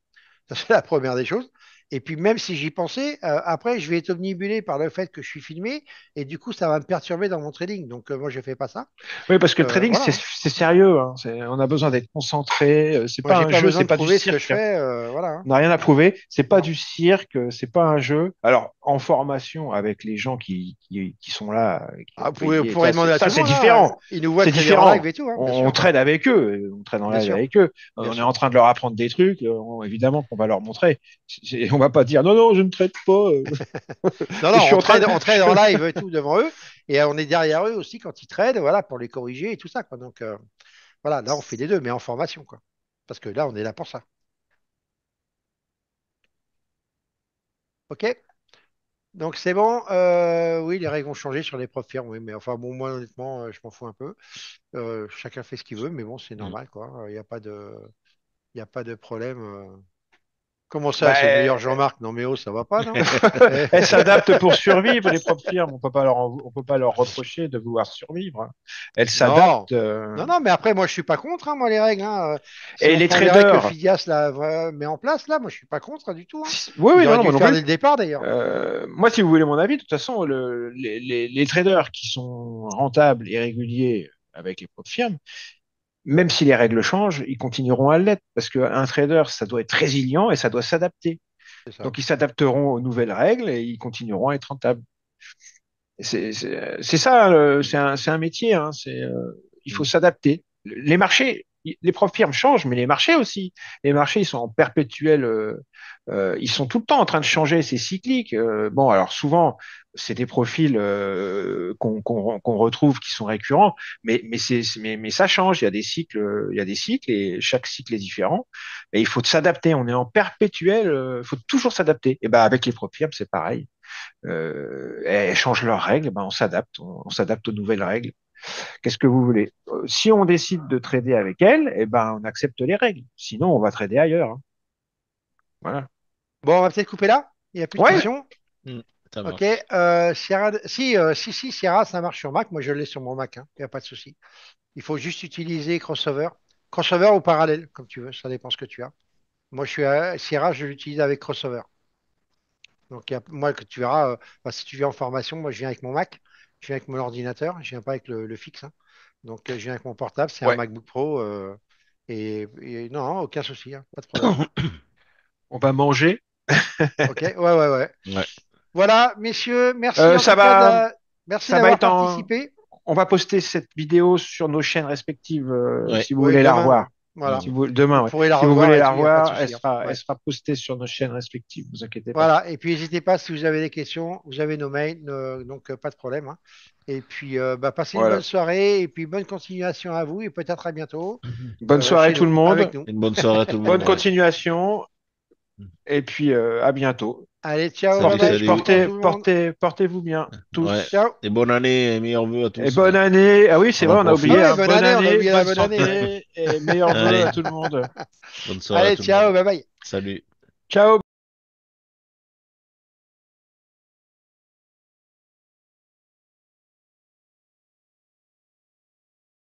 Ça, c'est la première des choses. Et puis même si j'y pensais, après, je vais être omnibulé par le fait que je suis filmé et du coup, ça va me perturber dans mon trading. Donc moi, je fais pas ça. Oui, parce que le trading, Voilà, hein. c'est sérieux, hein. On a besoin d'être concentré. C'est Moi, pas j'ai un pas jeu, besoin c'est de pas du prouver ce que je cirque, hein. fais. Voilà, hein. On n'a rien à prouver. C'est pas Non. du cirque, c'est pas un jeu. Alors, en formation avec les gens qui sont là, qui Ah, ont vous payé, pourrez demander à tout ça le c'est monde, hein. différent. Ils nous voient C'est trader en live différent. et tout, hein, bien sûr. On trade avec eux, on trade en Bien live sûr, avec eux. bien On est sûr. en train de leur apprendre des trucs. Évidemment qu'on va leur montrer. On va pas dire non, non, je ne traite pas. Non, Je non, suis en train. on trade en live et tout devant eux, et on est derrière eux aussi quand ils tradent, voilà, pour les corriger et tout ça, quoi. Donc, voilà, là, on fait les deux, mais en formation, quoi. Parce que là, on est là pour ça. OK? Donc c'est bon. Oui, les règles ont changé sur les profs firmes, oui, mais enfin bon, moi honnêtement, je m'en fous un peu. Chacun fait ce qu'il veut, mais bon, c'est Mm. normal, quoi. Il y a pas de problème. Comment ça, Bah, c'est le meilleur Jean-Marc? Non, mais oh, ça va pas, non? Eh, elles s'adaptent pour survivre, les propres firmes. On peut pas leur reprocher de vouloir survivre, hein. Elles non. s'adaptent. Non, non, mais après, moi, je suis pas contre, hein, moi, les règles, hein. Si Et on les prend les règles que traders, Phidias là, met en place, là, moi, je suis pas contre du tout, hein. oui, oui, Ils non, auraient non, dû moi le non faire dès plus. le départ, d'ailleurs. Moi, si vous voulez mon avis, de toute façon, les traders qui sont rentables et réguliers avec les propres firmes, même si les règles changent, ils continueront à l'être parce qu'un trader, ça doit être résilient et ça doit s'adapter. C'est ça. Donc, ils s'adapteront aux nouvelles règles et ils continueront à être rentables. C'est ça, c'est un métier, hein, il faut Mm. s'adapter. Les marchés, les propres firmes changent, mais les marchés aussi. Les marchés, ils sont en perpétuel, ils sont tout le temps en train de changer, c'est cyclique. Bon, alors souvent, c'est des profils qu'on retrouve qui sont récurrents, mais ça change. Il y a des cycles et chaque cycle est différent. Et il faut s'adapter. On est en perpétuel, il faut toujours s'adapter. Et ben avec les propres firmes, c'est pareil. Elles changent leurs règles, ben on s'adapte aux nouvelles règles. Qu'est-ce que vous voulez? Si on décide de trader avec elles, eh ben, on accepte les règles. Sinon, on va trader ailleurs, hein. Voilà. Bon, on va peut-être couper là. Il n'y a plus de Ouais, questions. Mm. Ça OK. marche. Sierra, si, Sierra, ça marche sur Mac. Moi, je l'ai sur mon Mac, hein. Il n'y a pas de souci. Il faut juste utiliser Crossover. Crossover ou parallèle, comme tu veux. Ça dépend ce que tu as. Moi, je suis à Sierra, je l'utilise avec Crossover. Donc, moi, que tu verras, enfin, si tu viens en formation, moi, je viens avec mon Mac, je viens avec mon ordinateur, je viens pas avec le fixe, hein. Donc, je viens avec mon portable, c'est un ouais. MacBook Pro. Et non, aucun souci, hein, pas de problème. On va manger. OK, ouais, ouais, ouais. Ouais. Voilà, messieurs, merci en tout Ça cas va, merci ça va d'avoir être en. participé. On va poster cette vidéo sur nos chaînes respectives Ouais. si vous Oui, voulez la demain, revoir. voilà. Mm. Demain, Vous ouais. pourrez la Si vous revoir voulez et la tout, il n'y a pas de revoir, souci, hein. elle Ouais. sera postée sur nos chaînes respectives. Vous inquiétez pas. Voilà, et puis n'hésitez pas si vous avez des questions, vous avez nos mails, donc pas de problème, hein. Et puis bah, passez une bonne Voilà. soirée et puis bonne continuation à vous et peut-être à bientôt Bonne soirée chez tout le nous, avec monde. nous. Une bonne soirée à tout le Bonne monde. Ouais. continuation. Mm. Et puis à bientôt. Allez, ciao, bye Salut, bye, prenez salut. soin de tout le monde. Portez-vous bien, Ouais. tous. Ciao. Et bonne année et meilleurs vœux à Et tous. bonne année. Ah oui, c'est On vrai, en on a Ah oublié, oui, hein. profite. bonne Bonne année, on a année, oublié la bonne bonne année, ouais. santé et meilleurs vœux à Allez, tout le monde. bonne soirée à Allez, tout le monde. ciao, bye bye. Salut. Ciao.